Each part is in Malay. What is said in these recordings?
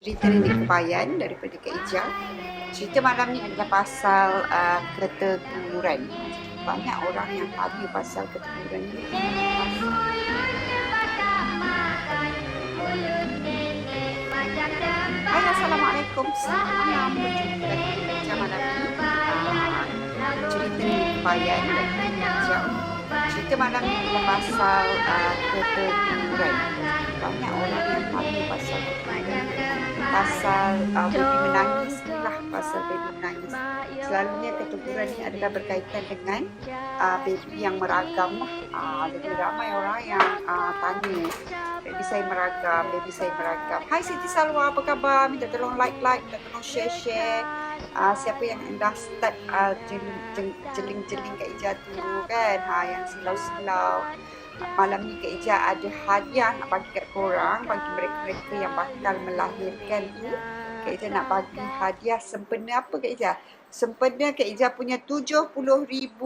cerita Nenek Kebayan daripada Kak Ija. Cerita malam ni adalah pasal keteguran. Jadi banyak orang yang tanya pasal keteguran ni. Hai, Assalamualaikum. Selamat malam. Berjumpa lagi dengan Kak Ija malam ni. Cerita Nenek Kebayan daripada Kak Ija. Cerita malam ni adalah pasal keteguran. Banyak orang yang tanya pasal keteguran, pasal baby menangis ni lah, pasal baby menangis. Selalunya keteguran ni adalah berkaitan dengan baby yang meragam lah. Jadi ramai orang yang tanya, baby saya meragam, baby saya meragam. Hai Siti Salwa, apa khabar? Minta tolong like, minta tolong share. Siapa yang dah start jeling-jeling Kak Ija tu kan, yang silau-silau. Malam ni Kak Ija ada hadiah nak bagi kat korang, bagi mereka-mereka yang bakal melahirkan tu. Kak Ija nak bagi hadiah sempena apa Kak Ija? Sempena Kak Ija punya 70,000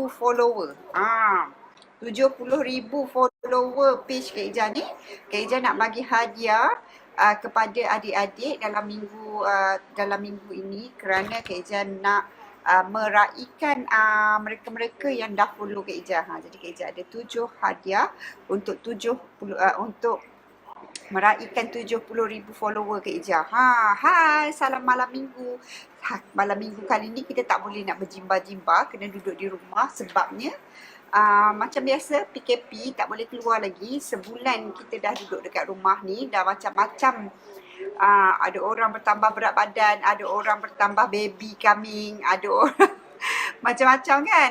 follower. 70,000 follower page Kak Ija ni. Kak Ija nak bagi hadiah kepada adik-adik dalam minggu ini, kerana Kak Ija nak meraihkan mereka-mereka yang dah follow Kak Ija. Jadi Kak Ija ada 7 hadiah untuk untuk meraihkan 70,000 follower Kak Ija. Hai, salam malam minggu. Malam minggu kali ni kita tak boleh nak berjimba-jimba, kena duduk di rumah sebabnya macam biasa PKP, tak boleh keluar lagi. Sebulan kita dah duduk dekat rumah ni, dah macam-macam. Ada orang bertambah berat badan, ada orang bertambah baby coming, ada orang macam-macam kan.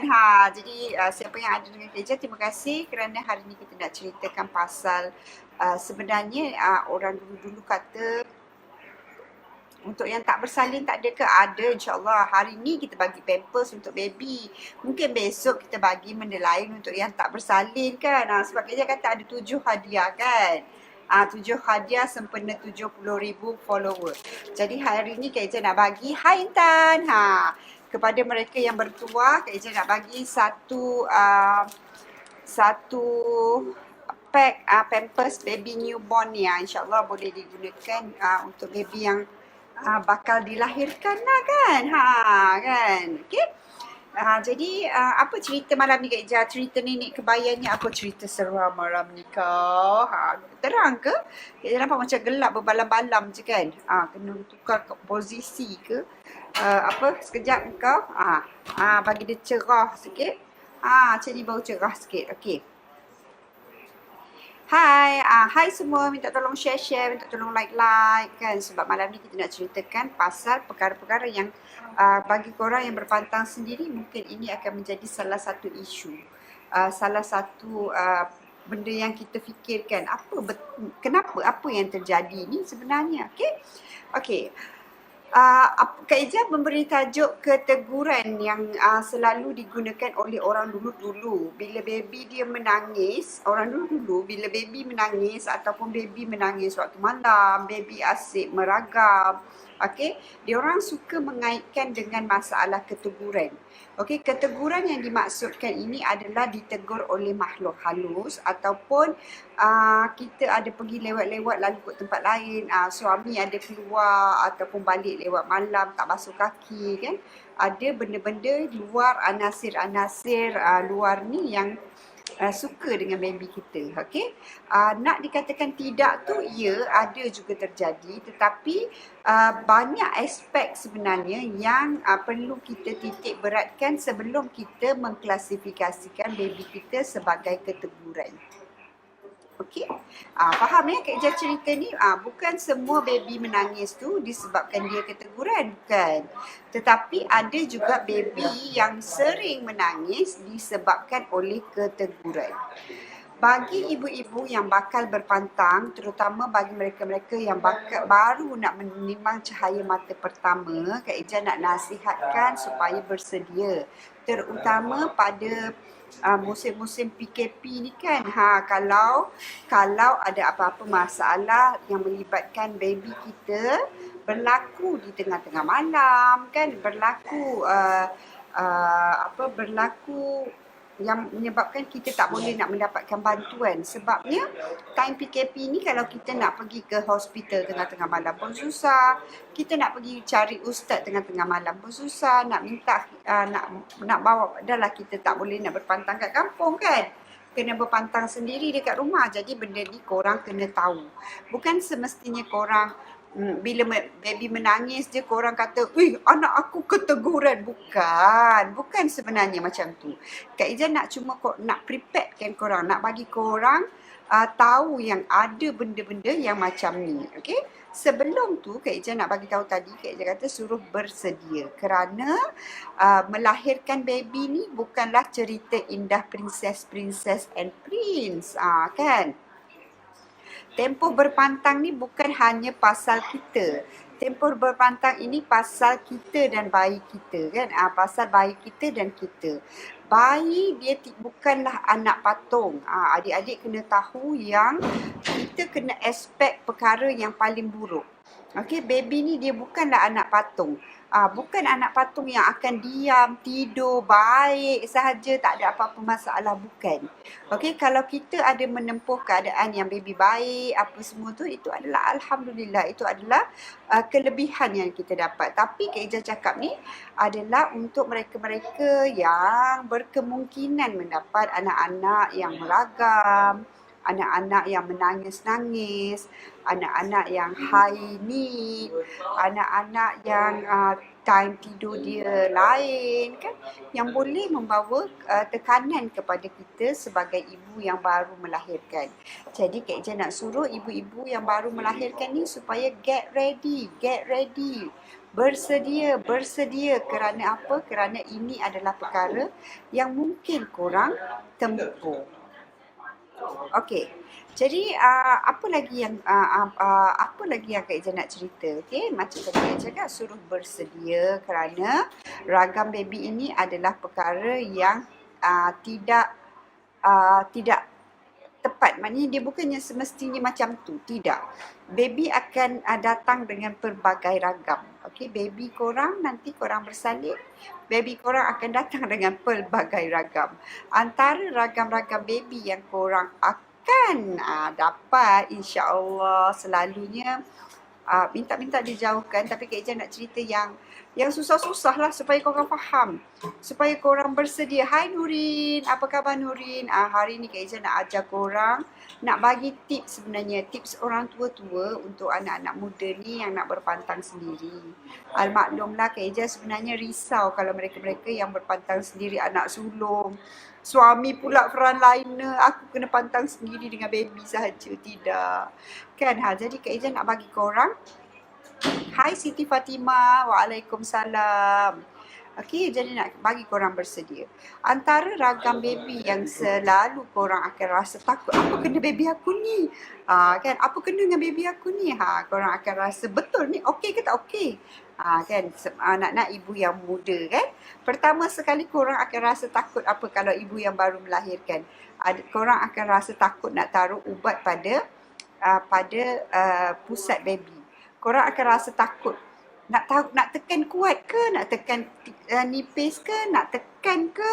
Jadi siapa yang ada dengan Kak Ija, terima kasih kerana hari ni kita nak ceritakan pasal sebenarnya orang dulu-dulu kata untuk yang tak bersalin tak ada ke? Ada, insyaAllah. Hari ni kita bagi pampers untuk baby. Mungkin besok kita bagi benda lain untuk yang tak bersalin kan. Sebab Kak Ija kata ada 7 hadiah kan. 7 hadiah sempena 70,000 follower. Jadi hari ni Kak Ija nak bagi, hai Intan. Kepada mereka yang bertuah, Kak Ija nak bagi satu pack pampers baby newborn ni. InsyaAllah boleh digunakan untuk baby yang bakal dilahirkan lah kan. Kan. Okay. Jadi apa cerita malam ni Kak Ija? Cerita Nenek Kebayan ni apa cerita seram malam ni kau? Terang ke? Kak Ija nampak macam gelap berbalam-balam je kan. Kena tukar posisi ke? Sekejap kau. Bagi dia cerah sikit. Macam ni baru cerah sikit. Okay. Hai semua, minta tolong share, minta tolong like kan, sebab malam ni kita nak ceritakan pasal perkara-perkara yang bagi korang yang berpantang sendiri mungkin ini akan menjadi salah satu isu, salah satu benda yang kita fikirkan, kenapa, apa yang terjadi ni sebenarnya. Okay. Kak Ija memberi tajuk keteguran yang selalu digunakan oleh orang dulu-dulu. Bila baby dia menangis, orang dulu-dulu bila baby menangis ataupun baby menangis waktu malam, baby asyik meragam, dia orang suka mengaitkan dengan masalah keteguran. Keteguran yang dimaksudkan ini adalah ditegur oleh makhluk halus ataupun kita ada pergi lewat-lewat lalu ke tempat lain, suami ada keluar ataupun balik lewat malam tak basuh kaki kan. Ada benda-benda luar, anasir-anasir luar ni yang suka dengan baby kita. Nak dikatakan tidak tu, ya, ada juga terjadi, tetapi banyak aspek sebenarnya yang perlu kita titik beratkan sebelum kita mengklasifikasikan baby kita sebagai keteguran. Faham ya Kak Ija cerita ni? Bukan semua baby menangis tu disebabkan dia keteguran, bukan. Tetapi ada juga baby yang sering menangis disebabkan oleh keteguran. Bagi ibu-ibu yang bakal berpantang, terutama bagi mereka-mereka yang baru nak menimbang cahaya mata pertama, Kak Ija nak nasihatkan supaya bersedia. Terutama pada musim-musim PKP ni kan. Kalau ada apa-apa masalah yang melibatkan baby kita berlaku di tengah-tengah malam kan, berlaku yang menyebabkan kita tak boleh nak mendapatkan bantuan. Sebabnya time PKP ni kalau kita nak pergi ke hospital tengah-tengah malam pun susah, kita nak pergi cari ustaz tengah-tengah malam pun susah, nak minta nak bawa, dah lah kita tak boleh nak berpantang kat kampung kan. Kena berpantang sendiri dekat rumah. Jadi benda ni korang kena tahu. Bukan semestinya korang bila baby menangis je korang kata, anak aku keteguran. Bukan sebenarnya macam tu. Kak Ija nak cuma nak preparekan korang, nak bagi korang tahu yang ada benda-benda yang macam ni. Okay? Sebelum tu Kak Ija nak bagi tahu tadi, Kak Ija kata suruh bersedia. Kerana melahirkan baby ni bukanlah cerita indah princess and prince. Kan? Tempoh berpantang ni bukan hanya pasal kita. Tempoh berpantang ini pasal kita dan bayi kita kan. Pasal bayi kita dan kita. Bayi dia bukanlah anak patung. Adik-adik kena tahu yang kita kena expect perkara yang paling buruk. Okey, baby ni dia bukanlah anak patung. Bukan anak patung yang akan diam, tidur, baik sahaja, tak ada apa-apa masalah, bukan. Okey, kalau kita ada menempuh keadaan yang baby baik, apa semua tu, itu adalah Alhamdulillah, itu adalah kelebihan yang kita dapat. Tapi Kak Ija cakap ni adalah untuk mereka-mereka yang berkemungkinan mendapat anak-anak yang melagam, anak-anak yang menangis-nangis, anak-anak yang high need, anak-anak yang time tidur dia lain kan, yang boleh membawa tekanan kepada kita sebagai ibu yang baru melahirkan. Jadi Kak Ija nak suruh ibu-ibu yang baru melahirkan ni supaya get ready. Bersedia. Kerana apa? Kerana ini adalah perkara yang mungkin korang tempuh. Okey. Jadi apa lagi yang Kak Ija nak cerita? Okey, macam tadi Kak Ija cakap, suruh bersedia kerana ragam baby ini adalah perkara yang tidak tepat. Maknanya dia bukannya semestinya macam tu. Tidak. Baby akan datang dengan pelbagai ragam. Okey, baby korang nanti korang bersalin, baby korang akan datang dengan pelbagai ragam. Antara ragam-ragam baby yang korang akan dapat, insya-Allah selalunya minta dijauhkan. Tapi Kak Ija nak cerita yang susah-susah lah supaya korang faham, supaya korang bersedia. Hai Nurin, apa khabar Nurin? Hari ni Kak Ija nak ajar korang, nak bagi tips sebenarnya, tips orang tua-tua untuk anak-anak muda ni yang nak berpantang sendiri. Maklumlah Kak Ija sebenarnya risau kalau mereka-mereka yang berpantang sendiri, anak sulung, suami pula frontliner, aku kena pantang sendiri dengan baby sahaja. Tidak. Kan? Jadi Kak Ija nak bagi korang. Hai Siti Fatimah, waalaikumsalam. Okey, jadi nak bagi korang bersedia. Antara ragam baby yang selalu korang akan rasa takut, apa kena baby aku ni? Kan, apa kena dengan baby aku ni? Korang akan rasa betul ni okey ke tak okey? Kan, anak-anak ibu yang muda kan. Pertama sekali korang akan rasa takut apa kalau ibu yang baru melahirkan. Korang akan rasa takut nak taruh ubat pada pusat baby. Korang akan rasa takut. Nak tekan kuat ke? Nak tekan nipis ke? Nak tekan ke?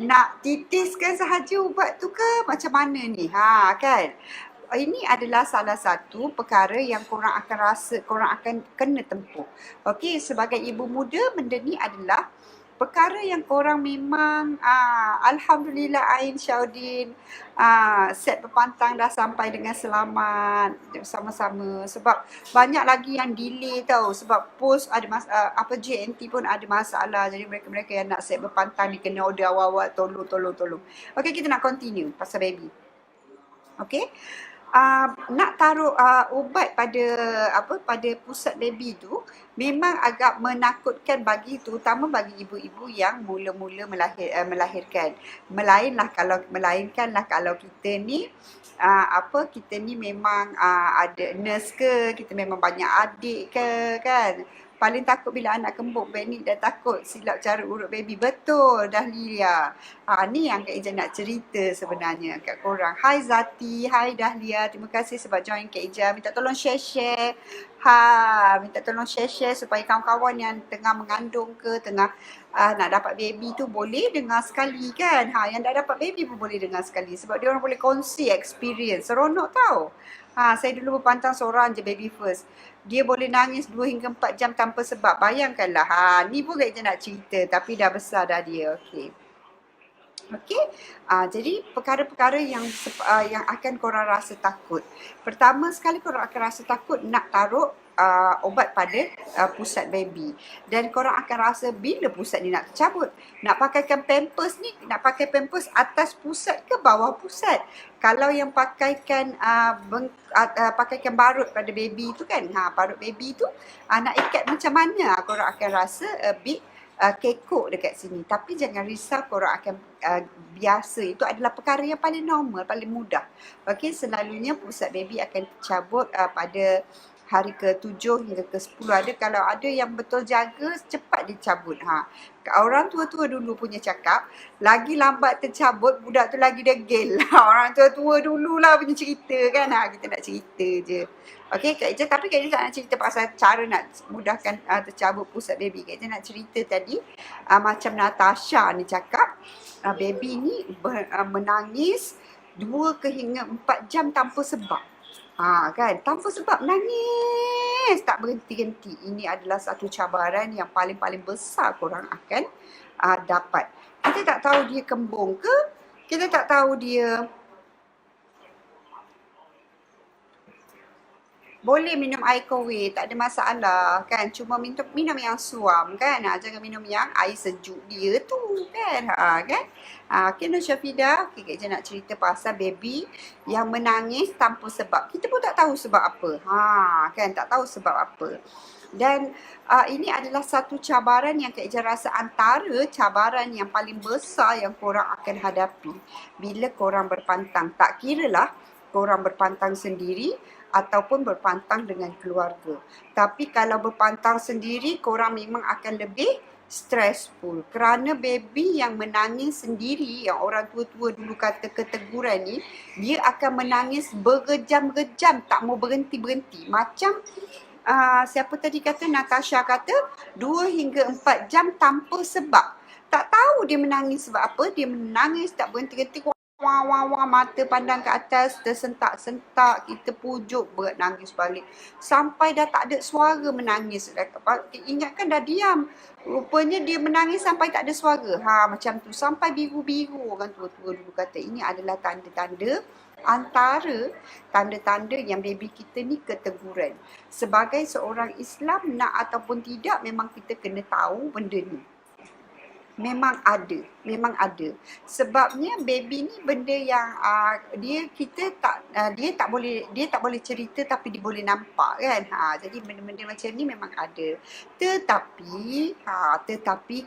Nak titiskan sahaja ubat tu ke? Macam mana ni? Kan? Ini adalah salah satu perkara yang korang akan rasa, korang akan kena tempuh. Okey, sebagai ibu muda, benda ni adalah perkara yang korang memang Alhamdulillah Ain Syaudin set berpantang dah sampai dengan selamat sama-sama. Sebab banyak lagi yang delay tau, sebab post ada JNT pun ada masalah. Jadi mereka-mereka yang nak set berpantang ni kena order awal-awal, tolong. Okey, kita nak continue pasal baby. Okey. Nak taruh ubat pada pusat baby tu memang agak menakutkan terutama bagi ibu-ibu yang mula-mula melahirkan. Melainkanlah kalau kita ni kita ni memang ada nurse ke, kita memang banyak adik ke kan. paling takut bila anak kembung. Benny dah takut silap cara urut baby. Betul Dahlia. Ni yang Kak Ija nak cerita sebenarnya kat korang. Hai Zati, hai Dahlia. Terima kasih sebab join Kak Ija. Minta tolong share-share. Minta tolong share-share supaya kawan-kawan yang tengah mengandung ke, tengah nak dapat baby tu boleh dengar sekali kan. Yang dah dapat baby pun boleh dengar sekali sebab dia orang boleh kongsi experience. Seronok tau. Saya dulu berpantang seorang je baby first. Dia boleh nangis 2 hingga 4 jam tanpa sebab. Bayangkanlah. Ni pun Kak Ija nak cerita tapi dah besar dah dia. Okey. Jadi perkara-perkara yang akan korang rasa takut. Pertama sekali korang akan rasa takut nak taruh obat pada pusat baby. Dan korang akan rasa bila pusat ni nak tercabut. Nak pakaikan pampers ni, nak pakai pampers atas pusat ke bawah pusat. Kalau yang pakaikan pakaikan barut pada baby tu kan, barut baby tu nak ikat macam mana, korang akan rasa a bit kekok dekat sini. Tapi jangan risau, korang akan biasa. Itu adalah perkara yang paling normal, paling mudah. Okey, selalunya pusat baby akan tercabut pada hari ke-7 hingga ke-10. Kalau ada yang betul jaga, cepat dicabut. Orang tua-tua dulu punya cakap, lagi lambat tercabut, budak tu lagi degil. Orang tua-tua dululah punya cerita kan. Kita nak cerita je. Okey, Kak Ija, tapi Kak Ija tak nak cerita pasal cara nak mudahkan tercabut pusat baby. Kak Ija nak cerita tadi, macam Natasha ni cakap, baby ni menangis 2 ke hingga 4 jam tanpa sebab. Kan, tanpa sebab nangis tak berhenti-henti. Ini adalah satu cabaran yang paling-paling besar korang akan dapat. Kita tak tahu dia kembung ke, kita tak tahu dia boleh minum air kowe, tak ada masalah kan. Cuma minum yang suam kan. Jangan minum yang air sejuk dia tu kan. Kan? Okay, Nur Syafida. Okay, Kak Ija nak cerita pasal baby yang menangis tanpa sebab. Kita pun tak tahu sebab apa. Kan, tak tahu sebab apa. Dan ini adalah satu cabaran yang Kak Ija rasa antara cabaran yang paling besar yang korang akan hadapi bila korang berpantang. Tak kiralah korang berpantang sendiri ataupun berpantang dengan keluarga. Tapi kalau berpantang sendiri, korang memang akan lebih stressful. Kerana baby yang menangis sendiri, yang orang tua-tua dulu kata keteguran ni, dia akan menangis berjam-jam, tak mau berhenti-berhenti. Macam siapa tadi kata, Natasha kata 2 hingga 4 jam tanpa sebab. Tak tahu dia menangis sebab apa, dia menangis tak berhenti-henti. Wah, mata pandang ke atas, tersentak-sentak, kita pujuk, berat nangis balik. Sampai dah tak ada suara menangis. Ingatkan dah diam. Rupanya dia menangis sampai tak ada suara. Macam tu. Sampai biru-biru, orang tua-tua dulu kata. Ini adalah tanda-tanda antara tanda-tanda yang baby kita ni keteguran. Sebagai seorang Islam, nak ataupun tidak, memang kita kena tahu benda ni. Memang ada. Sebabnya baby ni benda yang dia tak boleh cerita tapi dia boleh nampak kan. Jadi benda-benda macam ni memang ada. Tetapi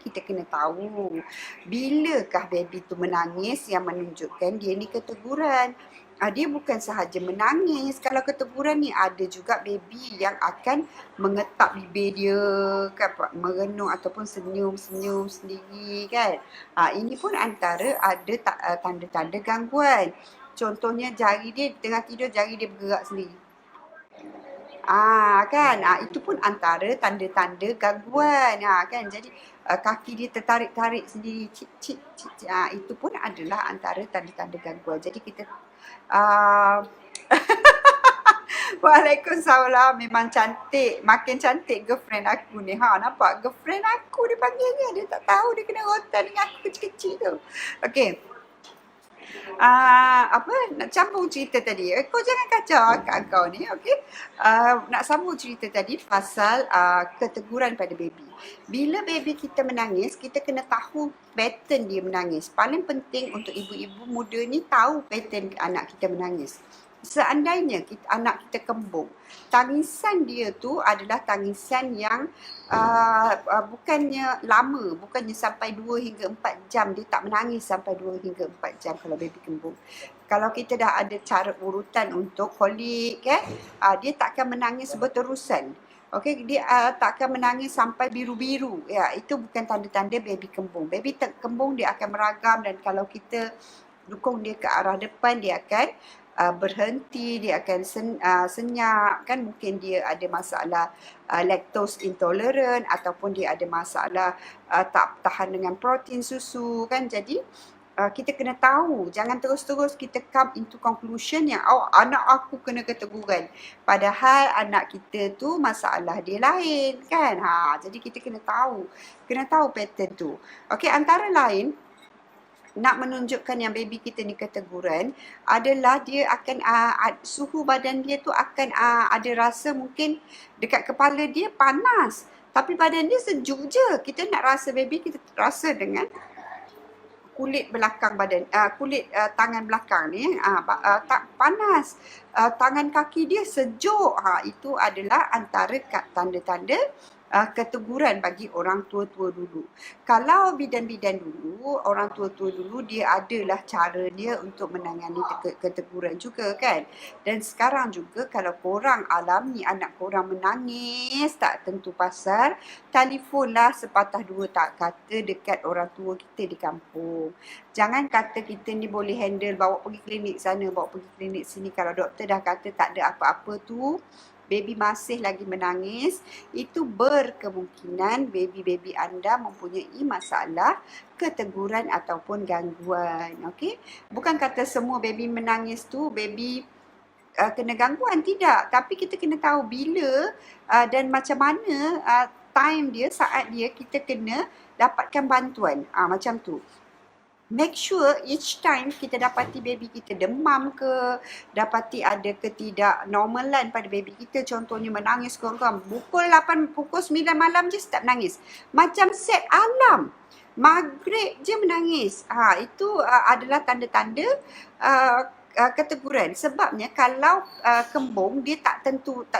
kita kena tahu bilakah baby tu menangis yang menunjukkan dia ni keteguran. Dia bukan sahaja menangis. Kalau keteguran ni, ada juga baby yang akan mengetap bibir dia kan, merenung ataupun senyum-senyum sendiri kan. Ini pun antara ada tanda-tanda gangguan. Contohnya jari dia tengah tidur, jari dia bergerak sendiri. Kan, itu pun antara tanda-tanda gangguan. Kan, jadi kaki dia tertarik-tarik sendiri, cik. Itu pun adalah antara tanda-tanda gangguan. Jadi kita Waalaikumsalam, memang cantik. Makin cantik girlfriend aku ni. Nampak girlfriend aku dia panggil kan. Dia tak tahu dia kena rotan dengan aku kecil-kecil tu. Okey. Nak sambung cerita tadi. Kau jangan kacau akak kau ni, okey? Nak sambung cerita tadi pasal keteguran pada baby. Bila baby kita menangis, kita kena tahu pattern dia menangis. Paling penting untuk ibu-ibu muda ni tahu pattern anak kita menangis. Seandainya anak kita kembung, tangisan dia tu adalah tangisan yang bukannya lama, bukannya sampai 2 hingga 4 jam. Dia tak menangis sampai 2 hingga 4 jam kalau baby kembung. Kalau kita dah ada cara urutan untuk kolik, dia tak akan menangis berterusan. Okey, dia tak akan menangis sampai biru-biru. Ya, itu bukan tanda-tanda baby kembung. Baby kembung dia akan meragam, dan kalau kita dukung dia ke arah depan, dia akan berhenti, dia akan senyap kan. Mungkin dia ada masalah lactose intolerant, ataupun dia ada masalah tak tahan dengan protein susu kan. Jadi kita kena tahu, jangan terus-terus kita come into conclusion yang anak aku kena keteguran, padahal anak kita tu masalah dia lain kan. Jadi kita kena tahu pattern tu. Okey, antara lain nak menunjukkan yang baby kita ni keteguran adalah dia akan suhu badan dia tu akan ada rasa, mungkin dekat kepala dia panas tapi badan dia sejuk je. Kita nak rasa baby, kita rasa dengan kulit belakang badan, kulit tangan belakang ni tak panas, tangan kaki dia sejuk. Itu adalah antara tanda-tanda keteguran bagi orang tua-tua dulu. Kalau bidan-bidan dulu, orang tua-tua dulu, dia adalah cara dia untuk menangani keteguran juga kan. Dan sekarang juga kalau korang alami anak korang menangis tak tentu pasal, telefonlah sepatah dua tak kata dekat orang tua kita di kampung. Jangan kata kita ni boleh handle, bawa pergi klinik sana, bawa pergi klinik sini. Kalau doktor dah kata tak ada apa-apa tu, baby masih lagi menangis, itu berkemungkinan baby-baby anda mempunyai masalah keteguran ataupun gangguan. Okey? Bukan kata semua baby menangis tu baby kena gangguan, tidak. Tapi kita kena tahu bila dan macam mana time dia, saat dia, kita kena dapatkan bantuan. Macam tu. Make sure each time kita dapati baby kita demam ke, dapati ada ketidaknormalan pada baby kita, contohnya menangis korang pukul 8, pukul 9 malam je start menangis. Macam set alarm. Maghrib je menangis. Itu adalah tanda-tanda keteguran. Sebabnya kalau kembung dia tak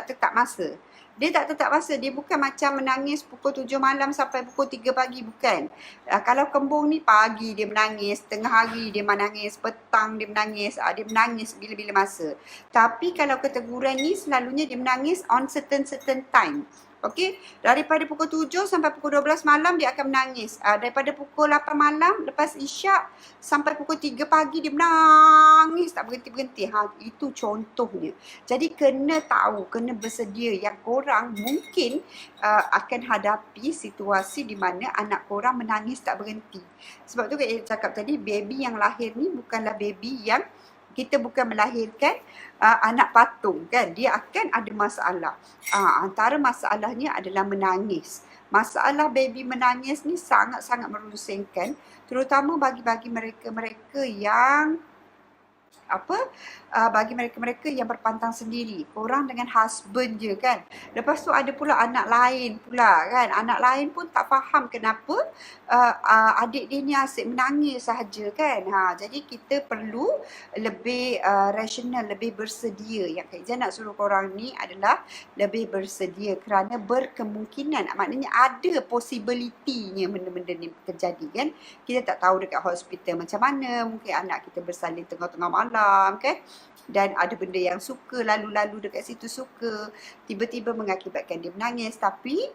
tetap masa. Dia tak tetap masa. Dia bukan macam menangis pukul 7 malam sampai pukul 3 pagi. Bukan. Kalau kembung ni pagi dia menangis, tengah hari dia menangis, petang dia menangis. Dia menangis bila-bila masa. Tapi kalau keteguran ni selalunya dia menangis on certain time. Okey, daripada pukul 7 sampai pukul 12 malam dia akan menangis. Daripada pukul 8 malam lepas isyak sampai pukul 3 pagi dia menangis tak berhenti-berhenti. Itu contohnya. Jadi kena tahu, kena bersedia yang korang mungkin akan hadapi situasi di mana anak korang menangis tak berhenti. Sebab tu saya cakap tadi, baby yang lahir ni bukanlah baby yang kita bukan melahirkan anak patung kan. Dia akan ada masalah. Antara masalahnya adalah menangis. Masalah baby menangis ni sangat-sangat merusingkan, terutama bagi mereka-mereka yang bagi mereka-mereka yang berpantang sendiri. Korang dengan husband je kan. Lepas tu ada pula anak lain pula kan. Anak lain pun tak faham kenapa adik dia ni asyik menangis sahaja kan. Jadi kita perlu lebih rasional, lebih bersedia. Yang Kak Ija nak suruh korang ni adalah lebih bersedia, kerana berkemungkinan, maknanya ada possibility-nya benda-benda ni terjadi kan. Kita tak tahu dekat hospital macam mana, mungkin anak kita bersalin tengah-tengah malam kan, dan ada benda yang suka lalu-lalu dekat situ, suka tiba-tiba mengakibatkan dia menangis. Tapi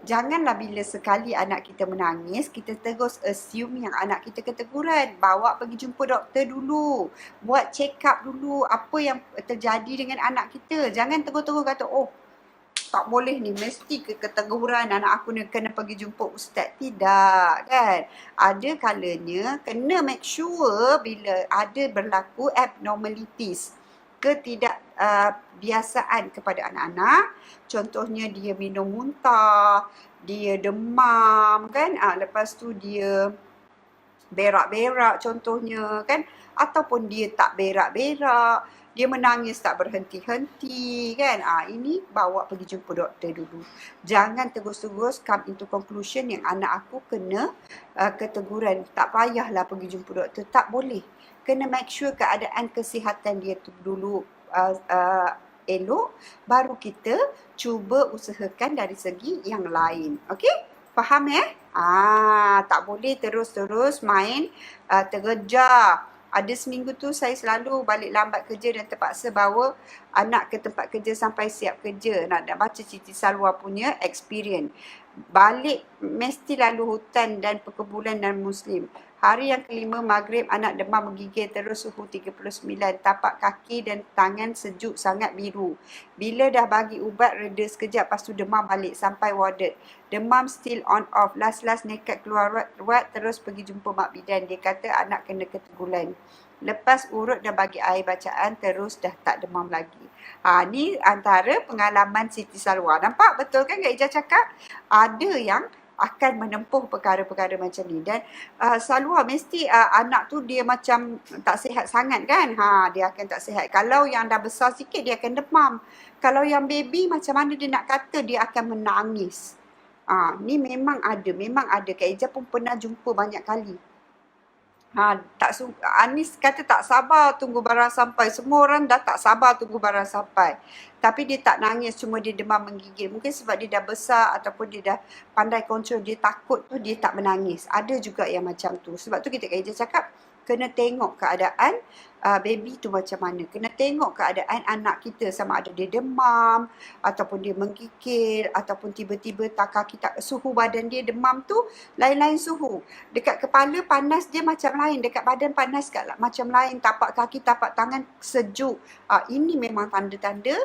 janganlah bila sekali anak kita menangis kita terus assume yang anak kita keteguran. Bawa pergi jumpa doktor dulu, buat check up dulu apa yang terjadi dengan anak kita. Jangan terus-terus kata tak boleh ni, mesti keteguran anak aku ni kena pergi jumpa ustaz. Tidak kan. Ada kalanya kena make sure bila ada berlaku abnormalities, ketidakbiasaan kepada anak-anak. Contohnya dia minum muntah, dia demam kan, lepas tu dia berak-berak contohnya kan, ataupun dia tak berak-berak, dia menangis tak berhenti-henti kan. Ini bawa pergi jumpa doktor dulu. Jangan terus-terus come into conclusion yang anak aku kena keteguran, tak payahlah pergi jumpa doktor. Tak boleh. Kena make sure keadaan kesihatan dia tu dulu elok, baru kita cuba usahakan dari segi yang lain. Okey? Faham ya? Tak boleh terus-terus main tergejar. Ada seminggu tu saya selalu balik lambat kerja dan terpaksa bawa anak ke tempat kerja sampai siap kerja. Nak baca Siti Salwa punya experience. Balik mesti lalu hutan dan perkebunan dan Muslim. Hari yang kelima maghrib anak demam menggigil terus suhu 39. Tapak kaki dan tangan sejuk sangat biru. Bila dah bagi ubat reda sekejap lepas tu demam balik sampai warded. Demam still on off. Last nekat keluar ruat terus pergi jumpa Mak Bidan. Dia kata anak kena ketegulan. Lepas urut dan bagi air bacaan terus dah tak demam lagi. Ni antara pengalaman Siti Salwa. Nampak betul kan Kak Ijah cakap? Ada yang akan menempuh perkara-perkara macam ni. Dan Salwa mesti anak tu dia macam tak sihat sangat kan. Dia akan tak sihat. Kalau yang dah besar sikit dia akan demam. Kalau yang baby macam mana dia nak kata dia akan menangis. Ni memang ada. Kak Ijah pun pernah jumpa banyak kali. Anis kata tak sabar tunggu barang sampai. Semua orang dah tak sabar tunggu barang sampai. Tapi dia tak nangis, cuma dia demam menggigil. Mungkin sebab dia dah besar ataupun dia dah pandai kontrol, dia takut tu dia tak menangis. Ada juga yang macam tu. Sebab tu kita kerja cakap, kena tengok keadaan baby tu macam mana. Kena tengok keadaan anak kita sama ada dia demam, ataupun dia menggigil, ataupun tiba-tiba suhu badan dia demam tu lain-lain suhu. Dekat kepala panas dia macam lain, dekat badan panas macam lain, tapak kaki, tapak tangan sejuk. Ini memang tanda-tanda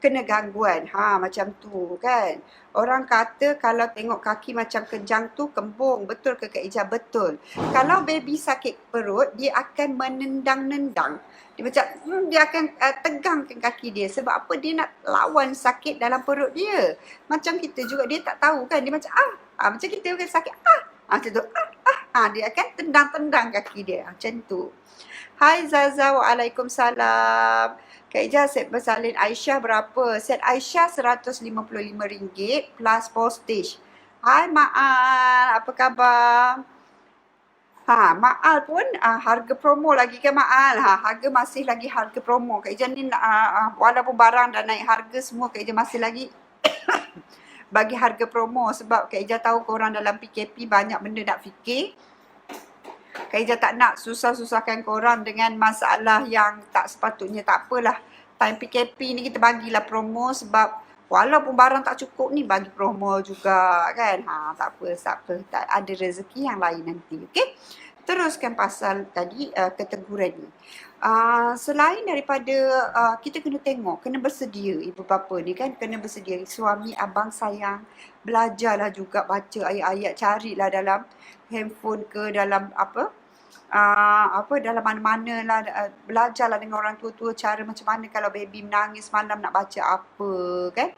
kena gangguan. Macam tu kan. Orang kata kalau tengok kaki macam kejang tu kembung. Betul ke Kak Ijah? Betul. Kalau baby sakit perut, dia akan menendang-nendang. Dia macam, dia akan tegangkan kaki dia. Sebab apa? Dia nak lawan sakit dalam perut dia. Macam kita juga, dia tak tahu kan. Dia macam, macam kita kan sakit, macam tu, dia akan tendang-tendang kaki dia. Macam tu. Hai Zaza, waalaikumsalam. Kak Ijah, set bersalin Aisyah berapa? Set Aisyah RM155 plus postage. Hai Ma'al, apa khabar? Ma'al pun harga promo lagi ke Ma'al? Harga masih lagi harga promo. Kak Ijah ni walaupun barang dah naik harga semua, Kak Ijah masih lagi bagi harga promo. Sebab Kak Ijah tahu korang dalam PKP banyak benda nak fikir. Kak Ijah tak nak susah-susahkan korang dengan masalah yang tak sepatutnya. Tak apalah. Time PKP ni kita bagilah promo sebab walaupun barang tak cukup ni bagi promo juga kan. Tak apa. Tak ada rezeki yang lain nanti. Okay? Teruskan pasal tadi keteguran ni. Selain daripada kita kena tengok, kena bersedia ibu bapa ni kan. Kena bersedia. Suami, abang sayang. Belajarlah juga baca ayat-ayat. Carilah dalam handphone ke dalam dalam mana-mana lah, belajarlah dengan orang tua-tua cara macam mana kalau baby menangis malam nak baca apa kan.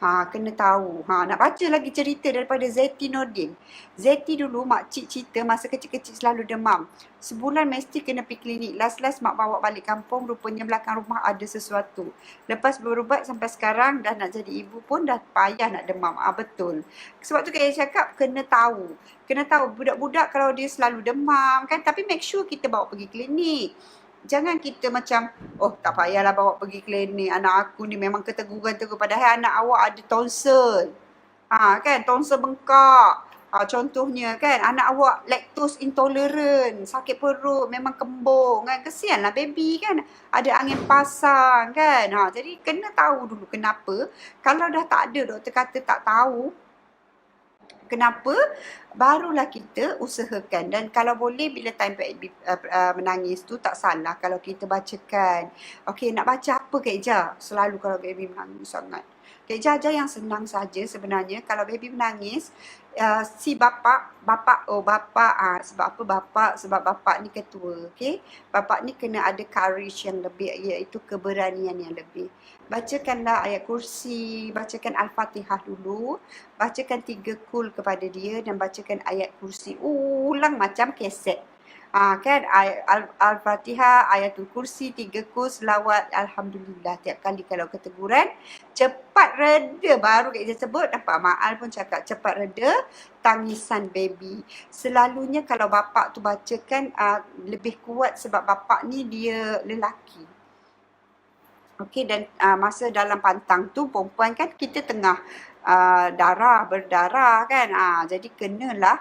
Kena tahu. Nak baca lagi cerita daripada Zeti Nordin. Zeti dulu makcik cerita masa kecil-kecil selalu demam. Sebulan mesti kena pergi klinik. Last mak bawa balik kampung, rupanya belakang rumah ada sesuatu. Lepas berubat sampai sekarang dah nak jadi ibu pun dah payah nak demam. Betul. Sebab tu saya cakap kena tahu. Kena tahu budak-budak kalau dia selalu demam kan. Tapi make sure kita bawa pergi klinik. Jangan kita macam, tak payahlah bawa pergi klinik. Anak aku ni memang keteguran-teguran. Padahal anak awak ada tonsil. Kan, tonsil bengkak. Contohnya kan, anak awak lactose intolerant, sakit perut, memang kembung kan. Kesianlah baby kan. Ada angin pasang kan. Jadi kena tahu dulu kenapa. Kalau dah tak ada, doktor kata tak tahu kenapa, barulah kita usahakan. Dan kalau boleh bila time baby menangis tu tak salah kalau kita bacakan. Okey, nak baca apa Kak Ijah? Selalu kalau baby menangis sangat. Kak Ijah ajar yang senang saja sebenarnya. Kalau baby menangis, si bapa, sebab apa bapa? Sebab bapa ni ketua, okey? Bapa ni kena ada courage yang lebih, iaitu keberanian yang lebih. Bacakanlah ayat kursi, bacakan Al-Fatihah dulu, bacakan 3 kul kepada dia dan bacakan ayat kursi. Ulang macam keset. Kan Al-Fatihah, ayatul kursi, 3 kul, selawat, Alhamdulillah tiap kali kalau keteguran. Cepat reda, baru Kak Ijah sebut, nampak Ma'al pun cakap cepat reda tangisan baby. Selalunya kalau bapa tu bacakan lebih kuat sebab bapa ni dia lelaki. Okey, dan masa dalam pantang tu perempuan kan kita tengah berdarah kan. Jadi kenalah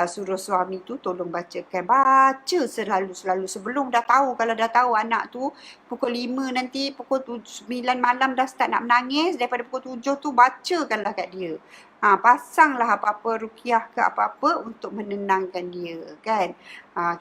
suruh suami tu tolong bacakan. Baca selalu-selalu sebelum dah tahu. Kalau dah tahu anak tu pukul 5 nanti, pukul 9 malam dah start nak menangis, daripada pukul 7 tu bacakanlah kat dia. Pasanglah apa-apa ruqyah ke apa-apa untuk menenangkan dia kan.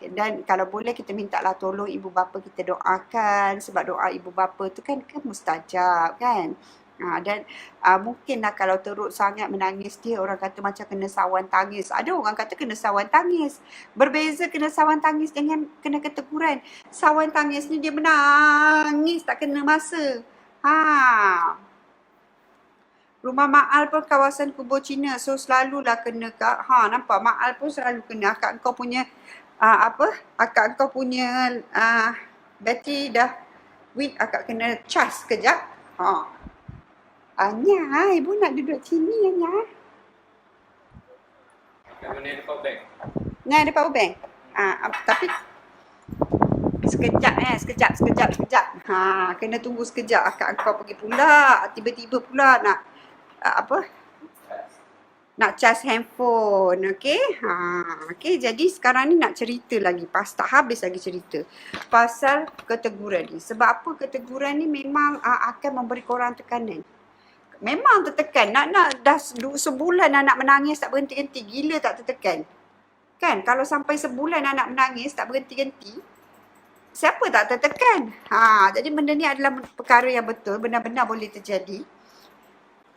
Dan kalau boleh kita mintalah tolong ibu bapa kita doakan, sebab doa ibu bapa tu kan mustajab kan. Dan mungkinlah kalau teruk sangat menangis dia, orang kata macam kena sawan tangis. Ada orang kata kena sawan tangis. Berbeza kena sawan tangis dengan kena keteguran. Sawan tangis ni dia menangis tak kena masa. Rumah Ma'al pun kawasan kubur Cina. So selalulah kena kak. Nampak Ma'al pun selalu kena. Akak kau punya akak kau punya bateri dah weak, akak kena charge sekejap. Anya, ibu nak duduk sini Anya. Kat mana ada power bank? Ni ada power bank. Tapi sekejap sekejap. Kena tunggu sekejap. Akak kau pergi pula. Tiba-tiba pula nak nak charge handphone. Okey, jadi sekarang ni nak cerita lagi. Tak habis lagi cerita pasal keteguran ni. Sebab apa keteguran ni memang akan memberi korang tekanan. Memang tertekan. Nak dah sebulan anak menangis tak berhenti-henti. Gila tak tertekan? Kan? Kalau sampai sebulan anak menangis tak berhenti-henti, siapa tak tertekan? Jadi benda ni adalah perkara yang betul. Benar-benar boleh terjadi.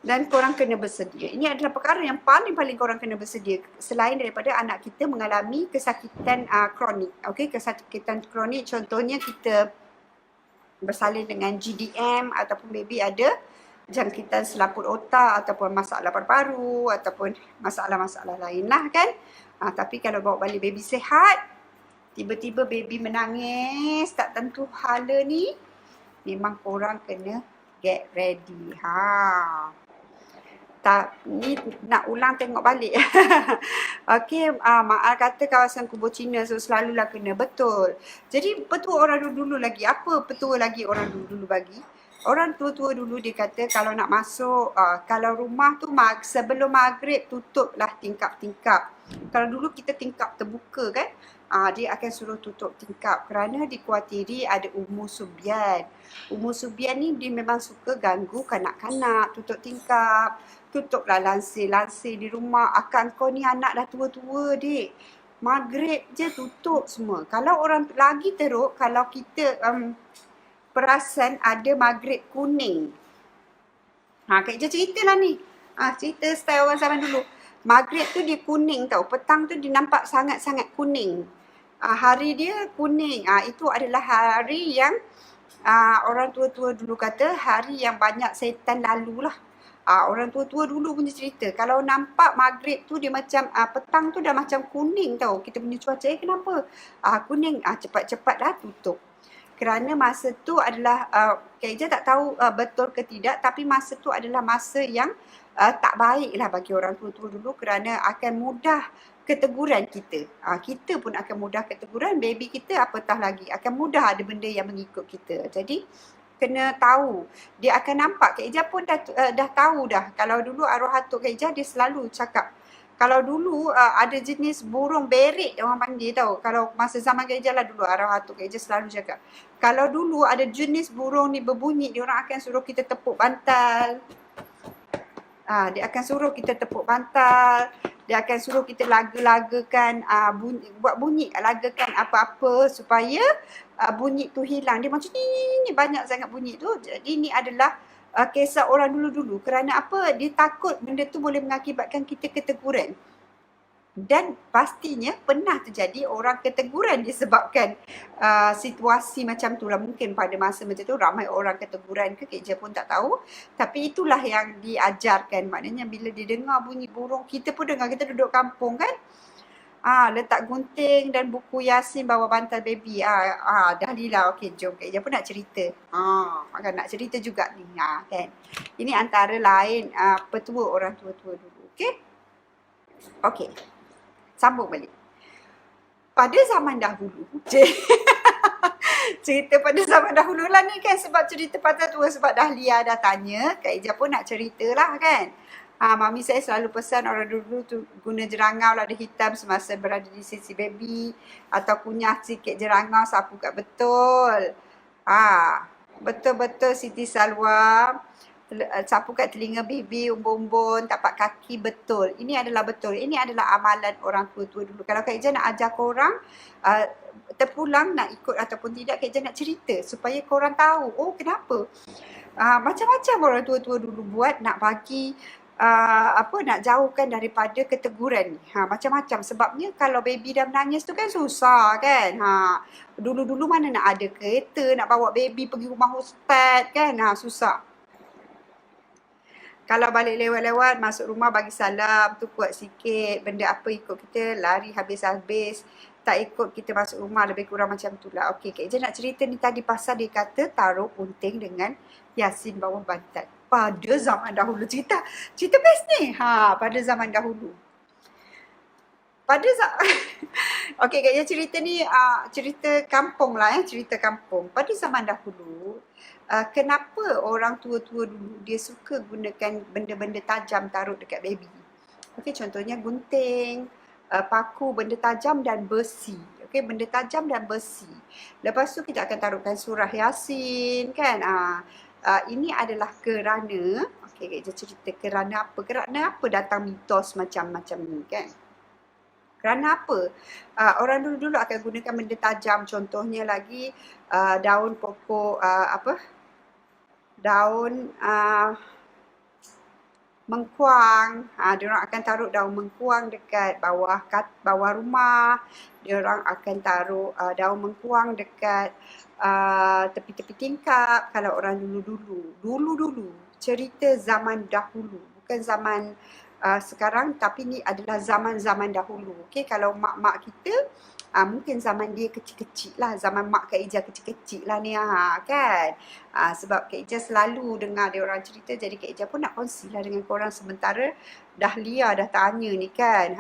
Dan korang kena bersedia. Ini adalah perkara yang paling-paling korang kena bersedia. Selain daripada anak kita mengalami kesakitan kronik. Kesakitan kronik contohnya kita bersalin dengan GDM ataupun baby ada jangkitan selaput otak ataupun masalah paru-paru ataupun masalah-masalah lain lah kan. Tapi kalau bawa balik baby sihat, tiba-tiba baby menangis tak tentu hala ni, memang korang kena get ready. Ni nak ulang tengok balik. Ma'al kata kawasan kubur Cina, so selalulah kena. Betul. Jadi petua orang dulu lagi. Apa petua lagi orang dulu bagi? Orang tua-tua dulu dia kata kalau nak masuk, kalau rumah tu sebelum maghrib tutuplah tingkap-tingkap. Kalau dulu kita tingkap terbuka kan, dia akan suruh tutup tingkap kerana dikuatiri ada Ummu Subyan. Ummu Subyan ni dia memang suka ganggu kanak-kanak, tutup tingkap. Tutuplah lansir-lansir di rumah. Akak kau ni anak dah tua-tua dik. Maghrib je tutup semua. Kalau orang lagi teruk, kalau kita perasan ada maghrib kuning. Kak Ija ceritalah ni. Cerita style orang zaman dulu. Maghrib tu dia kuning tau. Petang tu dia nampak sangat-sangat kuning. Hari dia kuning. Itu adalah hari yang orang tua-tua dulu kata hari yang banyak setan lalu lah. Orang tua-tua dulu punya cerita. Kalau nampak maghrib tu dia macam petang tu dah macam kuning tau. Kita punya cuaca kenapa? Kuning. Cepat-cepat dah tutup. Kerana masa tu adalah, Kak Ija tak tahu betul ke tidak, tapi masa tu adalah masa yang tak baik lah bagi orang tua-tua dulu kerana akan mudah keteguran kita. Kita pun akan mudah keteguran, baby kita apatah lagi. Akan mudah ada benda yang mengikut kita. Jadi, kena tahu. Dia akan nampak. Kak Ija pun dah tahu dah. Kalau dulu arwah atuk Kak Ija, dia selalu cakap, kalau dulu ada jenis burung berik orang panggil tau. Kalau masa zaman Kak Ija lah dulu, arwah atuk Kak Ija selalu cakap. Kalau dulu ada jenis burung ni berbunyi, dia orang akan suruh kita tepuk bantal. Dia akan suruh kita tepuk bantal. Dia akan suruh kita laga-lagakan, buat bunyi, lagakan apa-apa supaya bunyi tu hilang. Dia macam ni banyak sangat bunyi tu. Jadi ni adalah kisah orang dulu-dulu. Kerana apa? Dia takut benda tu boleh mengakibatkan kita keteguran. Dan pastinya pernah terjadi orang keteguran disebabkan situasi macam tu lah. Mungkin pada masa macam tu ramai orang keteguran ke, Kak Ija pun tak tahu. Tapi itulah yang diajarkan. Maknanya bila dia dengar bunyi burung, kita pun dengar, kita duduk kampung kan. Letak gunting dan buku Yasin bawa bantal baby. Dah lila. Okey, jom Kak Ija pun nak cerita. Nak cerita juga ni. Kan. Ini antara lain petua orang tua-tua dulu. Okey. Sambung balik. Pada zaman dahulu. Cerita pada zaman dahulu lah ni kan. Sebab cerita pasal tua. Sebab Dahlia dah tanya. Kak Ija pun nak cerita lah kan. Mami saya selalu pesan orang dulu tu guna jerangau lada hitam semasa berada di sisi baby atau kunyah sikit jerangau sapu kat betul. Betul-betul Siti Salwa. Sapu kat telinga baby, umbun-umbun, tapak kaki betul. Ini adalah betul. Ini adalah amalan orang tua-tua dulu. Kalau Kak Ija nak ajar korang, uh, terpulang nak ikut ataupun tidak, Kak Ija nak cerita supaya korang tahu, oh kenapa. Macam-macam orang tua-tua dulu buat nak bagi nak jauhkan daripada keteguran ni. Macam-macam sebabnya kalau baby dah menangis tu kan susah kan. Dulu-dulu mana nak ada kereta nak bawa baby pergi rumah ustaz kan. Susah. Kalau balik lewat-lewat masuk rumah bagi salam tu kuat sikit, benda apa ikut kita lari habis-habis. Tak ikut kita masuk rumah lebih kurang macam tu lah. Okey, Kak Ija nak cerita ni tadi pasal dia kata taruh gunting dengan Yasin bawah bantal. Pada zaman dahulu cerita best ni. Pada zaman dahulu. Okey, Kak Ija cerita ni cerita kampung lah cerita kampung. Pada zaman dahulu, kenapa orang tua-tua dulu dia suka gunakan benda-benda tajam taruh dekat baby? Okey, contohnya gunting, paku, benda tajam dan besi. Okey, benda tajam dan besi. Lepas tu kita akan taruhkan surah Yasin kan. Ini adalah kerana, okey, kita cerita kerana apa? Kerana apa datang mitos macam-macam ni kan? Kerana apa? Orang dulu-dulu akan gunakan benda tajam. Contohnya lagi daun pokok daun mengkuang. Diorang akan taruh daun mengkuang dekat bawah rumah. Diorang akan taruh daun mengkuang dekat tepi-tepi tingkap. Kalau orang dulu-dulu cerita zaman dahulu, bukan zaman sekarang, tapi ni adalah zaman-zaman dahulu. Okey, kalau mak-mak kita mungkin zaman dia kecil-kecil lah, zaman mak Kak Ija kecil-kecil lah ni kan. Sebab Kak Ija selalu dengar dia orang cerita, jadi Kak Ija pun nak kongsi lah dengan korang sementara Dahlia dah tanya ni kan.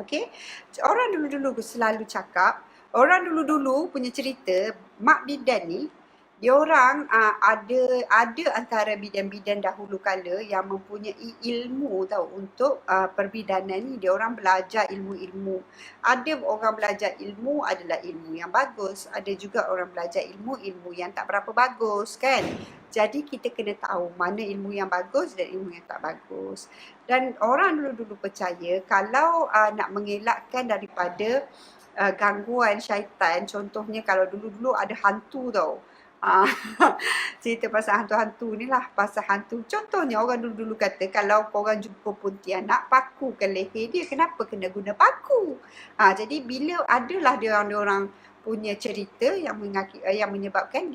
Okey, orang dulu-dulu selalu cakap, orang dulu-dulu punya cerita, mak bidan ni, diorang ada antara bidan-bidan dahulu kala yang mempunyai ilmu tau untuk perbidanan ni. Diorang belajar ilmu-ilmu. Ada orang belajar ilmu adalah ilmu yang bagus. Ada juga orang belajar ilmu-ilmu yang tak berapa bagus kan. Jadi kita kena tahu mana ilmu yang bagus dan ilmu yang tak bagus. Dan orang dulu-dulu percaya kalau nak mengelakkan daripada gangguan syaitan, contohnya kalau dulu-dulu ada hantu tau. Cerita pasal hantu-hantu ni lah, pasal hantu. Contohnya orang dulu-dulu kata kalau korang jumpa Pontianak, paku ke leher dia, kenapa kena guna paku? Jadi bila adalah diorang punya cerita yang menyebabkan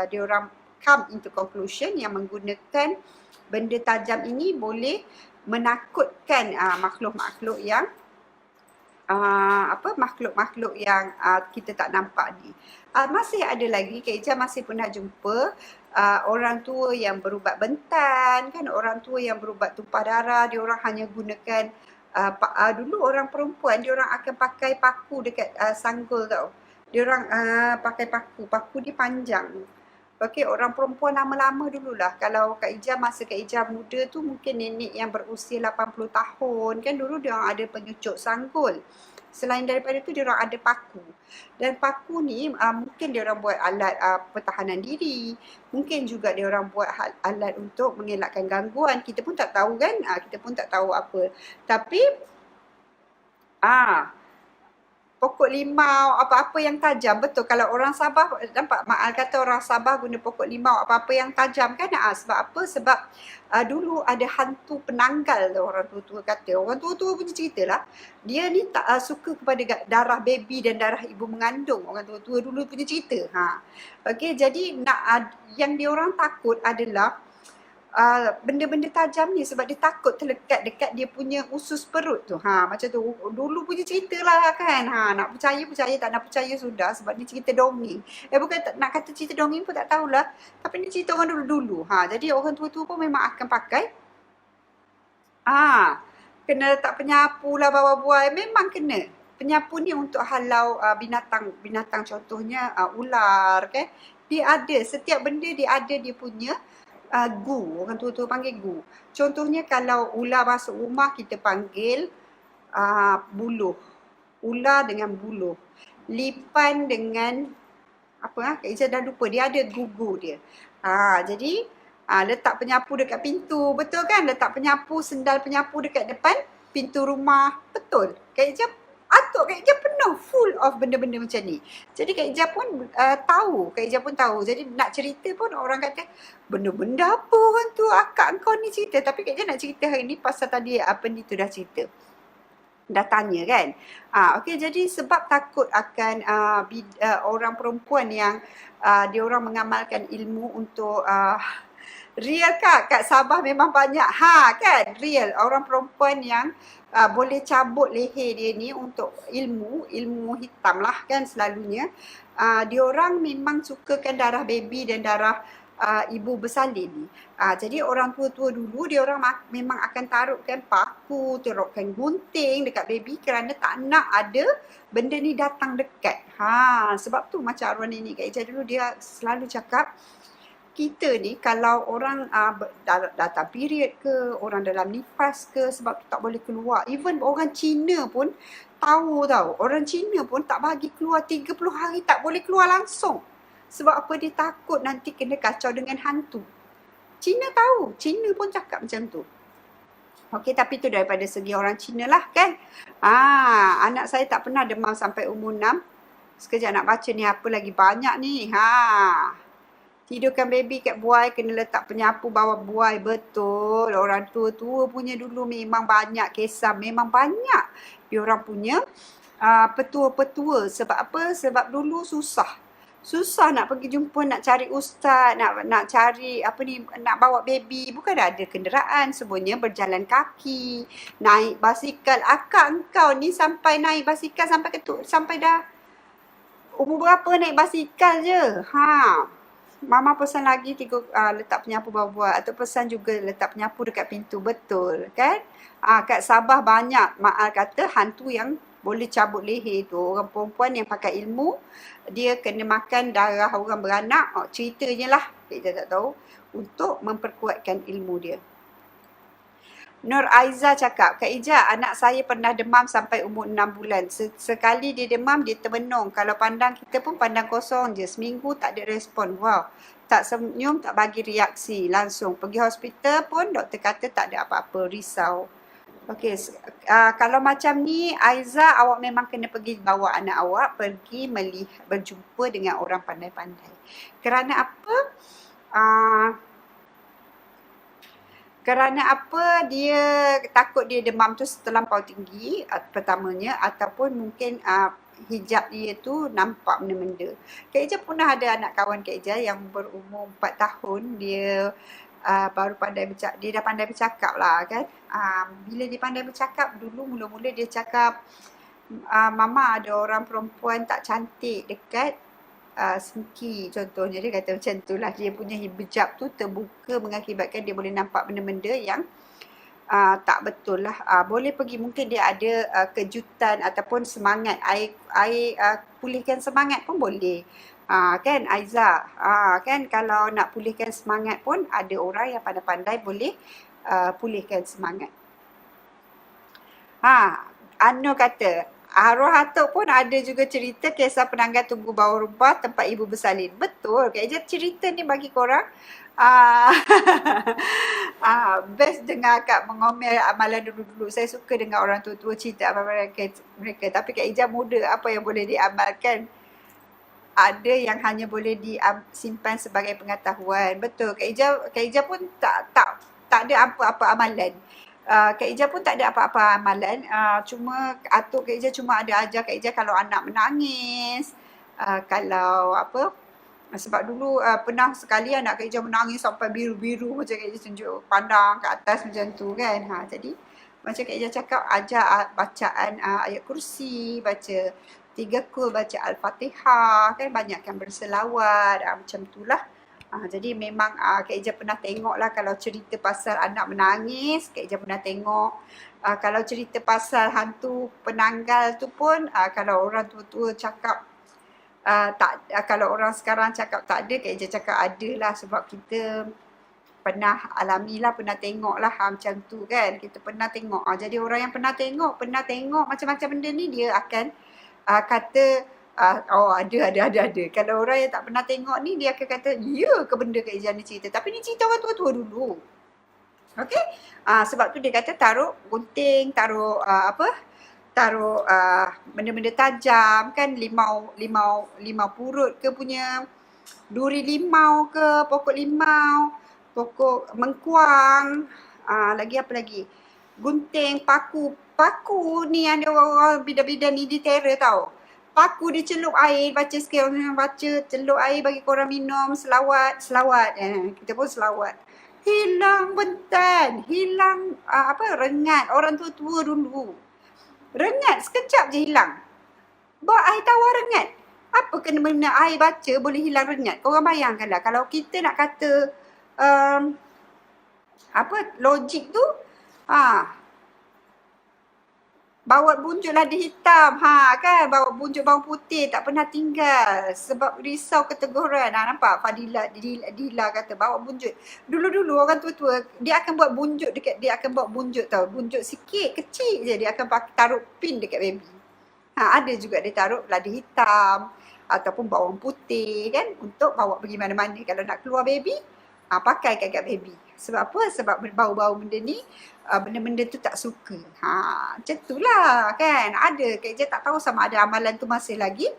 diorang come into conclusion yang menggunakan benda tajam ini boleh menakutkan makhluk-makhluk yang makhluk-makhluk yang kita tak nampak ni. Masih ada lagi, Kak Ija masih pernah jumpa orang tua yang berubat bentan kan, orang tua yang berubat tumpah darah, diorang hanya gunakan dulu orang perempuan diorang akan pakai paku dekat sanggul tau. Diorang pakai paku dia panjang. Okey, orang perempuan lama-lama dululah. Kalau Kak Ija, masa Kak Ija muda tu mungkin nenek yang berusia 80 tahun kan, dulu diorang ada penyucuk sanggul. Selain daripada tu diorang ada paku. Dan paku ni mungkin diorang buat alat pertahanan diri. Mungkin juga diorang buat alat untuk mengelakkan gangguan. Kita pun tak tahu kan. Kita pun tak tahu apa. Tapi pokok limau, apa-apa yang tajam. Betul, kalau orang Sabah, nampak Mak Al kata orang Sabah guna pokok limau, apa-apa yang tajam kan. Sebab apa? Sebab dulu ada hantu penanggal tu, orang tua-tua kata. Orang tua-tua punya cerita lah. Dia ni tak suka kepada darah baby dan darah ibu mengandung. Orang tua-tua dulu punya cerita. Okey, jadi yang diorang takut adalah benda-benda tajam ni sebab dia takut terlekat dekat dia punya usus perut tu. Macam tu. Dulu punya cerita lah kan. Nak percaya, tak nak percaya sudah sebab ni cerita dongeng. Bukan nak kata cerita dongeng pun tak tahulah. Tapi ni cerita orang dulu-dulu. Jadi orang tua-tua pun memang akan pakai. Kena letak penyapu lah bawah buai. Memang kena. Penyapu ni untuk halau binatang contohnya ular kan. Dia ada, setiap benda dia ada dia punya Orang tua-tua panggil gu. Contohnya kalau ular masuk rumah kita panggil buluh. Ular dengan buluh. Lipan dengan apa Kak Ija dah lupa, dia ada gugu dia. Jadi letak penyapu dekat pintu, betul kan? Letak penyapu, sendal penyapu dekat depan pintu rumah, betul. Kak Ija atuk Kak Ija penuh full of benda-benda macam ni. Jadi Kak Ija pun tahu, Kak Ija pun tahu. Jadi nak cerita pun orang kata benda-benda apa orang tu akak kau ni cerita, tapi Kak Ija nak cerita hari ni pasal tadi apa ni tu dah cerita. Dah tanya kan. Okey, jadi sebab takut akan orang perempuan yang dia orang mengamalkan ilmu untuk real kat Sabah memang banyak kan, real orang perempuan yang boleh cabut leher dia ni untuk ilmu hitam lah kan selalunya. Dia orang memang sukakan darah baby dan darah ibu bersalin ni. Jadi orang tua-tua dulu dia orang memang akan taruhkan paku, taruhkan gunting dekat baby kerana tak nak ada benda ni datang dekat. Sebab tu macam arwah nenek Kak Ija dulu dia selalu cakap kita ni kalau orang datang period ke, orang dalam nifas ke, sebab tu tak boleh keluar. Even orang Cina pun tahu tau. Orang Cina pun tak bagi keluar 30 hari, tak boleh keluar langsung. Sebab apa? Dia takut nanti kena kacau dengan hantu. Cina tahu. Cina pun cakap macam tu. Okey, tapi tu daripada segi orang Cina lah kan. Anak saya tak pernah demam sampai umur 6. Sekejap nak baca ni apa lagi banyak ni. Tidurkan baby kat buai, kena letak penyapu bawah buai. Betul. Orang tua-tua punya dulu memang banyak kisah. Memang banyak. Diorang punya petua-petua. Sebab apa? Sebab dulu susah. Susah nak pergi jumpa, nak cari ustaz, nak cari nak bawa baby. Bukan ada kenderaan, semuanya berjalan kaki, naik basikal. Akak engkau ni sampai naik basikal sampai dah umur berapa naik basikal je. Mama pesan lagi letak penyapu bawah atau pesan juga letak penyapu dekat pintu. Betul kan? Kat Sabah banyak mak kata hantu yang boleh cabut leher tu. Orang perempuan yang pakai ilmu, dia kena makan darah orang beranak. Ceritanya lah, kita tak tahu. Untuk memperkuatkan ilmu dia. Nur Aiza cakap, Kak Ija, anak saya pernah demam sampai umur 6 bulan. Sekali dia demam, dia termenung. Kalau pandang kita pun pandang kosong je. Seminggu tak ada respon. Wow. Tak senyum, tak bagi reaksi. Langsung pergi hospital pun doktor kata tak ada apa-apa. Risau. Okey, kalau macam ni, Aiza, awak memang kena pergi bawa anak awak pergi berjumpa dengan orang pandai-pandai. Kerana apa? Kerana apa dia takut dia demam tu terlampau tinggi pertamanya, ataupun mungkin hijab dia tu nampak benda-benda. Kak Ija pernah ada anak kawan Kak Ija yang berumur 4 tahun, dia baru pandai bercakap, dia dah pandai bercakap lah kan. Bila dia pandai bercakap, dulu mula-mula dia cakap, Mama ada orang perempuan tak cantik dekat Sengki contohnya. Dia kata macam tu lah, dia punya hijab tu terbuka mengakibatkan dia boleh nampak benda-benda yang tak betul lah. Boleh pergi, mungkin dia ada kejutan ataupun semangat, air pulihkan semangat pun boleh. Kan Aiza, kan kalau nak pulihkan semangat pun ada orang yang pandai-pandai boleh pulihkan semangat. Anu kata, arwah atuk pun ada juga cerita kisah penanggal tunggu bawah rumah tempat ibu bersalin. Betul, Kak Ija cerita ni bagi korang. Best dengar Kak mengomel amalan dulu-dulu. Saya suka dengar orang tua-tua cerita amalan mereka. Tapi Kak Ija muda, apa yang boleh diamalkan? Ada yang hanya boleh disimpan sebagai pengetahuan. Betul, Kak Ija pun tak ada apa-apa amalan. Kak Ija pun tak ada apa-apa amalan. Cuma atuk Kak Ija cuma ada ajar Kak Ija kalau anak menangis. Kalau sebab dulu pernah sekali anak Kak Ija menangis sampai biru-biru, macam Kak Ija tunjuk pandang ke atas macam tu kan. Jadi macam Kak Ija cakap, ajar bacaan ayat kursi, baca 3 kul, baca Al-Fatihah kan, banyakkan berselawat, macam itulah. Jadi memang Kak Ija pernah tengok lah kalau cerita pasal anak menangis, Kak Ija pernah tengok. Kalau cerita pasal hantu penanggal tu pun, kalau orang tua-tua cakap kalau orang sekarang cakap tak ada, Kak Ija cakap ada lah, sebab kita pernah alamilah, pernah tengok lah macam tu kan. Kita pernah tengok. Jadi orang yang pernah tengok macam-macam benda ni dia akan kata oh ada. Kalau orang yang tak pernah tengok ni dia akan kata ya ke benda Kak Ijah ni cerita. Tapi ni cerita orang tua-tua dulu. Okey? Sebab tu dia kata taruh gunting, taruh benda-benda tajam kan, limau purut ke punya, duri limau ke, pokok limau, pokok mengkuang, lagi apa lagi? Gunting, paku ni yang orang bidan-bidan ni di terror tau. Paku dia celup air, baca sikit orang baca, celup air bagi korang minum, selawat. Kita pun selawat. Hilang bentan, hilang rengat orang tua-tua dulu. Rengat sekejap je hilang. Bawa air tawar rengat. Apa kena air baca boleh hilang rengat? Korang bayangkanlah kalau kita nak kata logik tu, bawa bunjuk lada hitam, kan, bawa bunjuk bawang putih, tak pernah tinggal sebab risau keteguran. Nampak Fadila Dila kata bawa bunjuk. Dulu orang tua-tua dia akan buat bunjuk tau, bunjuk sikit kecil je, dia akan taruh pin dekat baby. Ada juga dia taruh lada hitam ataupun bawang putih kan, untuk bawa pergi mana-mana kalau nak keluar baby. Pakai kat baby. Sebab apa? Sebab bau-bau benda ni, benda-benda tu tak suka. Macam tu lah kan. Ada, Kak Ijah tak tahu sama ada amalan tu masih lagi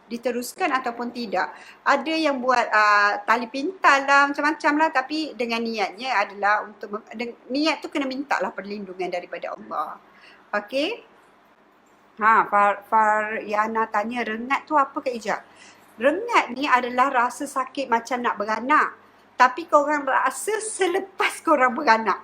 diteruskan ataupun tidak. Ada yang buat tali pintal lah, macam-macam lah. Tapi dengan niatnya adalah untuk, niat tu kena minta lah perlindungan daripada Allah. Okay. Faryana tanya, rengat tu apa Kak Ijah? Rengat ni adalah rasa sakit macam nak beranak. Tapi korang rasa selepas korang beranak.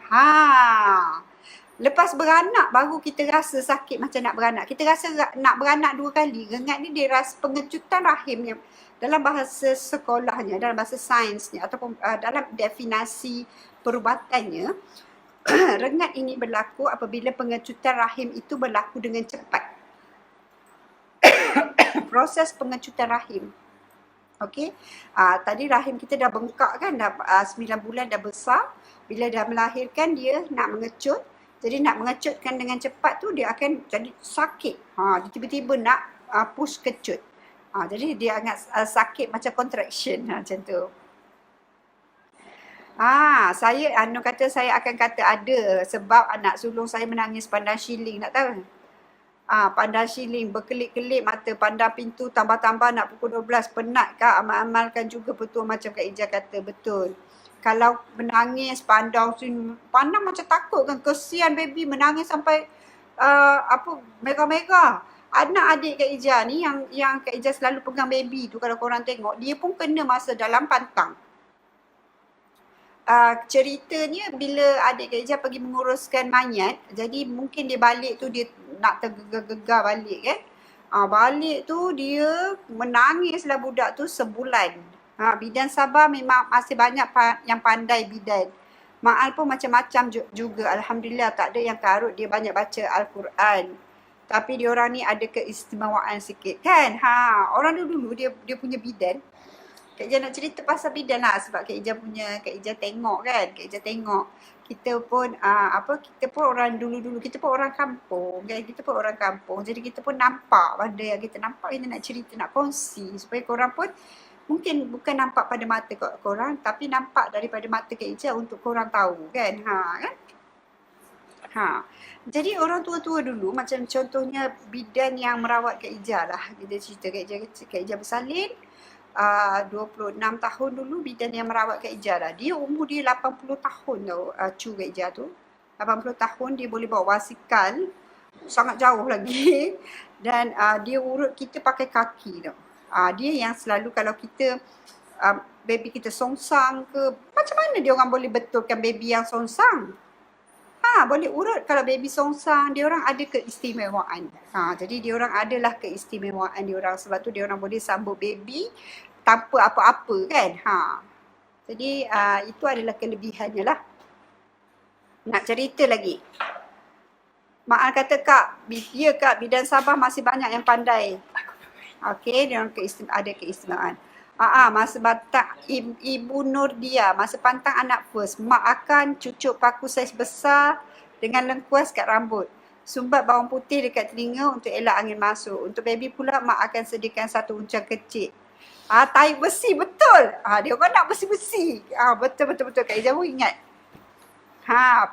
Lepas beranak baru kita rasa sakit macam nak beranak. Kita rasa nak beranak 2 kali. Rengat ni dia rasa pengecutan rahim yang dalam bahasa sekolahnya, dalam bahasa sainsnya ataupun dalam definisi perubatannya. Rengat ini berlaku apabila pengecutan rahim itu berlaku dengan cepat. Proses pengecutan rahim. Okey, tadi rahim kita dah bengkak kan, dah 9 bulan dah besar. Bila dah melahirkan dia nak mengecut. Jadi nak mengecutkan dengan cepat tu dia akan jadi sakit. Dia tiba-tiba nak push kecut. Jadi dia agak sakit macam contraction macam tu. Saya kata saya akan kata ada sebab anak sulung saya menangis pandang shilling, nak tahu? Pandang shilling, berkelip-kelip mata, pandang pintu, tambah-tambah nak pukul 12. Penat Kak, amalkan juga betul macam Kak Ijah kata, betul. Kalau menangis, pandang macam takut kan, kesian baby menangis sampai merah-merah. Anak adik Kak Ijah ni yang Kak Ijah selalu pegang baby tu, kalau korang tengok, dia pun kena masa dalam pantang. Ceritanya bila adik Kak Ijah pergi menguruskan mayat, jadi mungkin dia balik tu dia nak tergegar-gegar balik kan. Balik tu dia menangislah budak tu sebulan. Bidan Sabah memang masih banyak yang pandai bidan. Ma'al pun macam-macam juga. Alhamdulillah tak ada yang karut dia banyak baca Al-Quran. Tapi diorang ni ada keistimewaan sikit kan. Orang dulu dia punya bidan. Kak Ijah nak cerita pasal bidan lah sebab Kak Ijah tengok kan. Kak Ijah tengok. Kita pun orang dulu-dulu, kita pun orang kampung kan. Kita pun orang kampung. Jadi kita pun nampak benda yang kita nampak, kita nak cerita, nak kongsi supaya korang pun mungkin bukan nampak pada mata korang tapi nampak daripada mata Kak Ijah untuk korang tahu kan. Jadi orang tua-tua dulu macam contohnya bidan yang merawat Kak Ijah lah. Kita cerita Kak Ijah bersalin. 26 tahun dulu bidan yang merawat Kak Ijah lah. Dia umur dia 80 tahun tau, cu Kak Ijah tu. 80 tahun dia boleh bawa basikal. Sangat jauh lagi. Dan dia urut kita pakai kaki tau. Dia yang selalu kalau kita, baby kita songsang ke, macam mana dia orang boleh betulkan baby yang songsang? Boleh urut kalau baby songsang, dia orang ada keistimewaan. Jadi dia orang adalah keistimewaan dia orang, sebab tu dia orang boleh sambut baby tanpa apa-apa kan. Jadi itu adalah kelebihannya lah. Nak cerita lagi. Ma'al kata Kak, Kak, bidan Sabah masih banyak yang pandai. Okey, dia orang ada keistimewaan. Masa pantang Ibu Nurdia, masa pantang anak first, mak akan cucuk paku saiz besar dengan lengkuas kat rambut. Sumbat bawang putih dekat telinga untuk elak angin masuk. Untuk baby pula, mak akan sediakan satu uncang kecil. Tahi besi, betul. Dia orang nak besi-besi. Betul. Kak Ijaz pun ingat.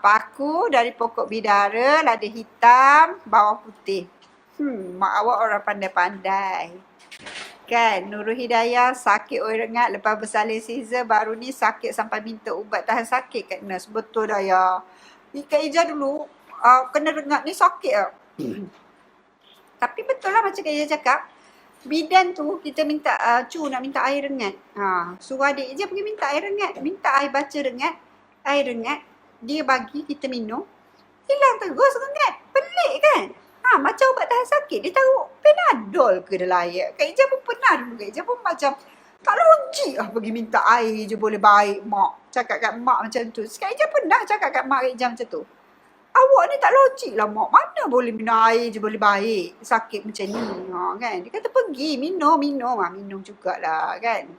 Paku dari pokok bidara, lada hitam, bawang putih. Mak awak orang pandai-pandai. Kan, Nurul Hidayah sakit rengat lepas bersalin Caesar, baru ni sakit sampai minta ubat tahan sakit kat nurse. Betul Daya. Kak Ijaz dulu kena rengat ni sakit lah. Tapi betul lah macam Kak Ijaz cakap, bidan tu kita minta nak minta air rengat. Suruh adik je pergi minta air rengat, minta air baca rengat, air rengat, dia bagi kita minum, hilang terus rengat. Pelik kan? Macam ubat tahan sakit, dia taruh Panadol ke dalam air. Kak Ijaz pun pernah dulu, Kak Ijaz pun macam tak logik lah pergi minta air je boleh baik mak. Cakap kat mak macam tu. Kak Ijaz pernah cakap kat mak Kak Ijaz macam tu. Awak ni tak logik lah mak. Mana boleh minum air je boleh baik. Sakit macam ni. Kan? Dia kata pergi minum. Minum jugalah kan.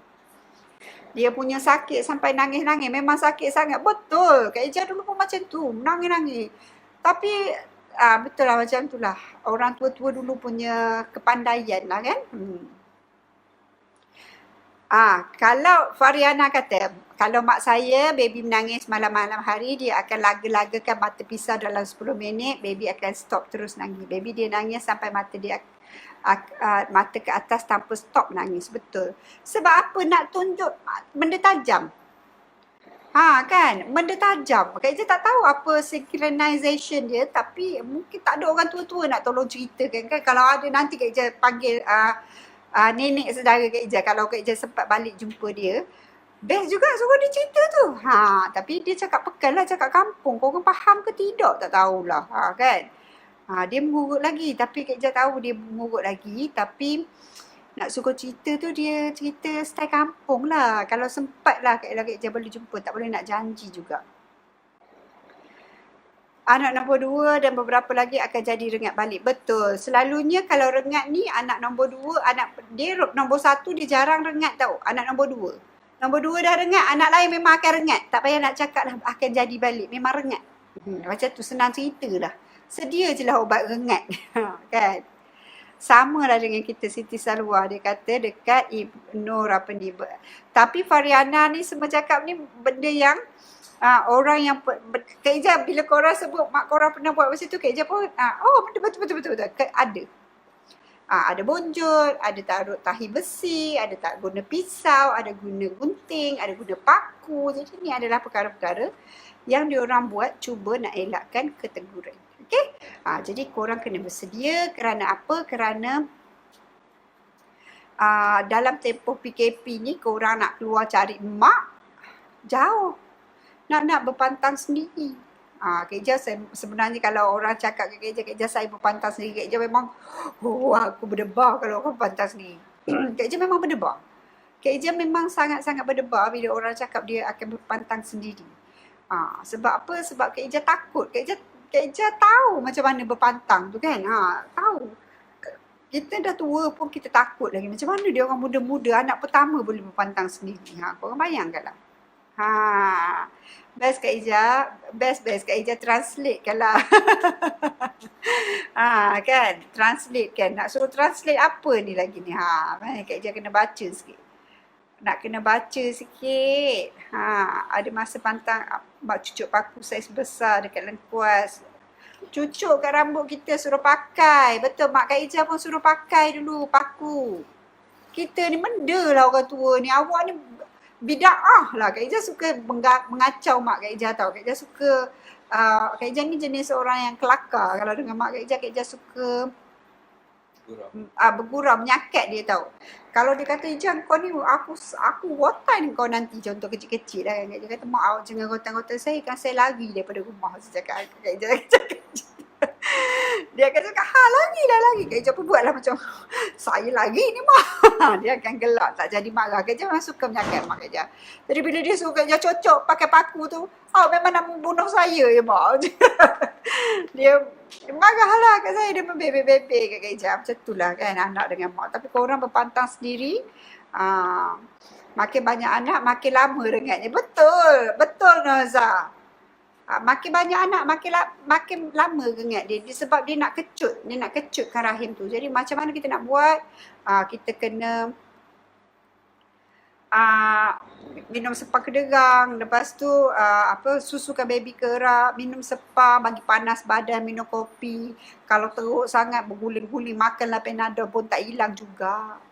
Dia punya sakit sampai nangis-nangis. Memang sakit sangat. Betul. Kak Ijaz dulu pun macam tu. Nangis-nangis. Tapi betul lah macam tu lah. Orang tua-tua dulu punya kepandaian lah kan. Kalau Fariana kata, kalau mak saya, baby menangis malam-malam hari, dia akan laga-lagakan mata pisau dalam 10 minit, baby akan stop terus nangis. Baby dia nangis sampai mata dia mata ke atas tanpa stop nangis. Betul. Sebab apa? Nak tunjuk benda tajam. Kan, benda tajam. Kak Ijaz tak tahu apa synchronization dia, tapi mungkin tak ada orang tua-tua nak tolong ceritakan kan. Kalau ada nanti Kak Ijaz panggil nenek saudara Kak Ijaz, kalau Kak Ijaz sempat balik jumpa dia, best juga suruh dia cerita tu. Tapi dia cakap pekan lah, cakap kampung. Korang faham ke tidak? Tak tahulah. Kan? Dia mengurut lagi. Tapi Kak Ijaz tahu dia mengurut lagi. Tapi nak suruh cerita tu dia cerita style kampung lah. Kalau sempat lah Kak Ijaz boleh jumpa. Tak boleh nak janji juga. Anak nombor 2 dan beberapa lagi akan jadi rengat balik. Betul. Selalunya kalau rengat ni anak nombor 2, dia nombor 1 dia jarang rengat tau. Anak nombor 2. Nombor 2 dah rengat, anak lain memang akan rengat. Tak payah nak cakap lah akan jadi balik. Memang rengat. Macam tu senang cerita lah. Sedia je lah ubat rengat. Kan? Sama lah dengan kita Siti Salwa. Dia kata dekat Nur apa ni. Tapi Fariana ni semua cakap ni benda yang orang yang Kak Ijaz bila korang sebut mak korang pernah buat macam tu, Kak Ijaz pun betul. Ada. Ada bonjol, ada taruh tahi besi, ada tak guna pisau, ada guna gunting, ada guna paku. Jadi ni adalah perkara-perkara yang diorang buat cuba nak elakkan keteguran. Okey? Jadi korang kena bersedia kerana apa? Kerana dalam tempoh PKP ni korang nak keluar cari mak jauh. Nak berpantang sendiri. Kak Ijaz sebenarnya kalau orang cakap kat Kak Ijaz saya berpantang sendiri. Kak Ijaz memang, aku berdebar kalau orang berpantang sendiri. Kak Ijaz memang berdebar. Kak Ijaz memang sangat-sangat berdebar bila orang cakap dia akan berpantang sendiri. Sebab apa? Sebab Kak Ijaz takut. Kak Ijaz tahu macam mana berpantang tu kan. Tahu. Kita dah tua pun kita takut lagi. Macam mana dia orang muda-muda, anak pertama boleh berpantang sendiri. Korang bayangkanlah. Best Kak Ijaz. Best Kak Ijaz translate kan lah. Kan? Translate kan. Nak suruh translate apa ni lagi ni? Kak Ijaz kena baca sikit. Nak kena baca sikit. Ada masa pantang mak cucuk paku saiz besar dekat lengkuas. Cucuk kat rambut kita suruh pakai. Betul, mak Kak Ijaz pun suruh pakai dulu paku. Kita ni menda lah orang tua ni. Awak ni bida'ah lah. Kak Ijaz suka mengacau mak Kak Ijaz tau. Kak Ijaz suka, Kak Ijaz ni jenis orang yang kelakar. Kalau dengan mak Kak Ijaz suka bergurau, menyakat dia tau. Kalau dia kata, Ijaz kau ni aku rotan kau nanti, contoh kecil-kecil lah. Kak Ijaz kata, mak awak jangan rotan-rotan saya, kan saya lari daripada rumah. Saya cakap, Kak Ijaz cakap. Dia akan cakap, lari. Kak Ijaz pun buatlah macam, saya lari ni mak. Dia akan gelak, tak jadi marah. Kak Ijaz memang suka menyakat mak Kak Ijaz. Jadi bila dia suruh Kak Ijaz cocok pakai paku tu, memang nak membunuh saya ya mak. Dia marahlah kat saya, dia membebek-bebek kat Kak Ijaz. Macam itulah kan anak dengan mak. Tapi korang berpantang sendiri, Ah, makin banyak anak, makin lama dengarnya. Betul, betul Noza. Makin banyak anak, makin lama gengat dia. Sebab dia nak kecutkan rahim tu. Jadi macam mana kita nak buat? Kita kena ah, minum sepah kederang, lepas tu susukan baby kerak, minum sepah, bagi panas badan, minum kopi. Kalau teruk sangat berguling-guling, makanlah Panadol pun tak hilang juga.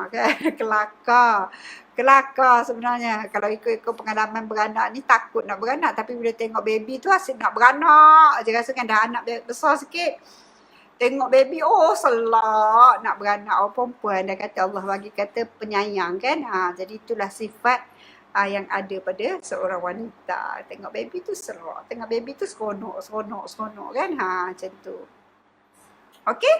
Kan kelakar. Kelakar sebenarnya. Kalau ikut-ikut pengalaman beranak ni takut nak beranak, tapi bila tengok baby tu asyik nak beranak je, rasa kan dah anak besar sikit. Tengok baby, oh selak nak beranak. Oh perempuan, dah kata Allah bagi kata penyayang kan. Jadi itulah sifat yang ada pada seorang wanita. Tengok baby tu selak. Tengok baby tu seronok kan. Macam tu. Okey?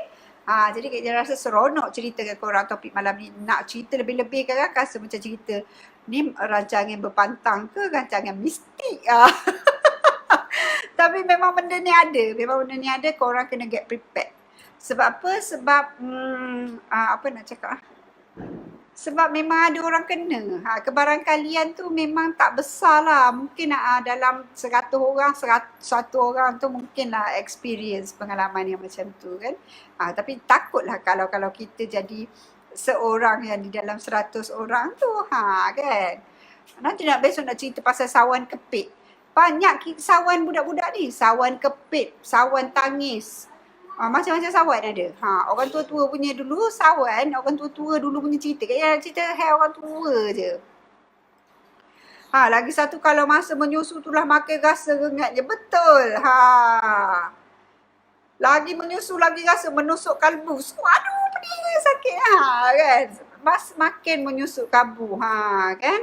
Jadi Kak Ija rasa seronok cerita ke korang topik malam ni. Nak cerita lebih-lebih kan rasa macam cerita. Ni rancangan berpantang ke rancangan mistik? Tapi memang benda ni ada. Memang benda ni ada, korang kena get prepared. Sebab apa? Sebab, apa nak cakap? Sebab memang ada orang kena. Kebarangkalian tu memang tak besar lah. Mungkin dalam 100 orang, 100 orang tu mungkin lah experience pengalaman yang macam tu kan. Tapi takutlah kalau kita jadi seorang yang di dalam 100 orang tu. Kan. Nanti besok nak cerita pasal sawan kepit. Banyak sawan budak-budak ni. Sawan kepit, sawan tangis. Macam-macam sawan ada. Orang tua-tua punya dulu sawan, orang tua-tua dulu punya cerita. Kayaknya cerita orang tua je. Lagi satu kalau masa menyusu tu lah makin rasa rengatnya. Betul. Lagi menyusu, lagi rasa menusuk kalbu. Aduh, pedih sakit. Kan. Makin menyusuk kalbu. Kan.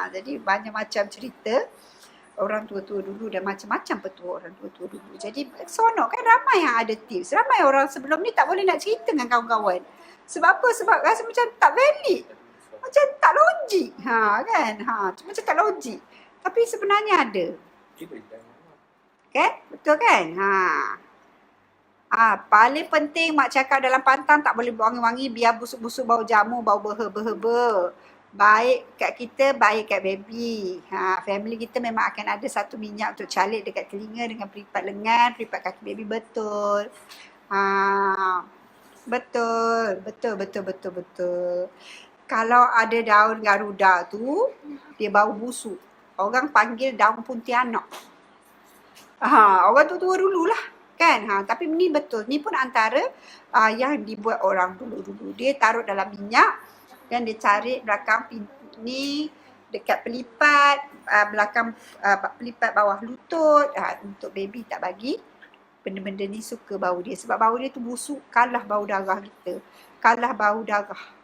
Jadi banyak macam cerita. Orang tua-tua dulu dan macam-macam petua orang tua-tua dulu. Jadi seronok kan, ramai yang ada tips. Ramai orang sebelum ni tak boleh nak cerita dengan kawan-kawan. Sebab apa? Sebab rasa macam tak valid. Macam tak logik. Kan? Macam tak logik. Tapi sebenarnya ada. Kan? Betul kan? Paling penting mak cakap dalam pantang tak boleh wangi-wangi, biar busuk-busuk bau jamu, bau berha-berha. Baik kat kita, baik kat baby. Family kita memang akan ada satu minyak untuk calik dekat telinga dengan peripat lengan, peripat kaki baby. Betul. Betul. Kalau ada daun garuda tu, dia bau busuk. Orang panggil daun pontianak. Orang tua-tua dululah. Kan? Tapi ni betul. Ni pun antara yang dibuat orang dulu-dulu. Dia taruh dalam minyak, dan dia cari belakang ni dekat pelipat, belakang pelipat bawah lutut, untuk baby tak bagi benda-benda ni suka bau dia. Sebab bau dia tu busuk, kalah bau darah kita. Kalah bau darah.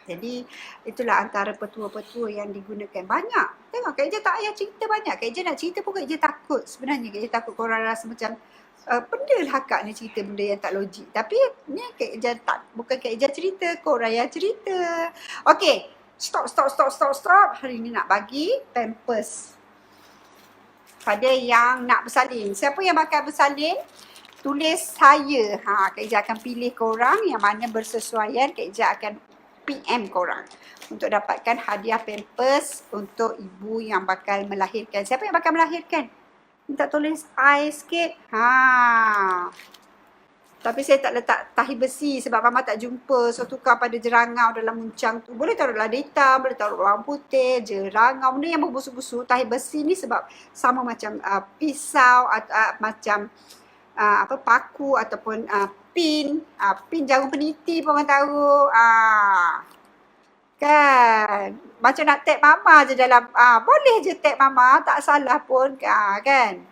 Jadi itulah antara petua-petua yang digunakan. Banyak. Tengok Kak Ija tak payah cerita banyak. Kak Ija nak cerita pun Kak Ija takut. Sebenarnya Kak Ija takut korang rasa macam benda lah Kak ni cerita benda yang tak logik. Tapi ni Kak Ija tak, bukan Kak Ija cerita, korang yang cerita. Okay, stop. Hari ni nak bagi Pampers pada yang nak bersalin. Siapa yang bakal bersalin, tulis saya. Kak Ija akan pilih korang yang mana bersesuaian. Kak Ija akan PM korang untuk dapatkan hadiah Pampers untuk ibu yang bakal melahirkan. Siapa yang bakal melahirkan? Minta tulis I sikit. Tapi saya tak letak tahi besi sebab Mama tak jumpa. So tukar pada jerangau dalam muncang tu. Boleh taruh lada hitam, boleh taruh bawang putih, jerangau. Benda yang berbusuk-busuk. Tahi besi ni sebab sama macam pisau atau macam paku ataupun pin. Pin jarum peniti pun orang taruh. Kan. Macam nak tag Mama je dalam. Boleh je tag Mama. Tak salah pun. Kan.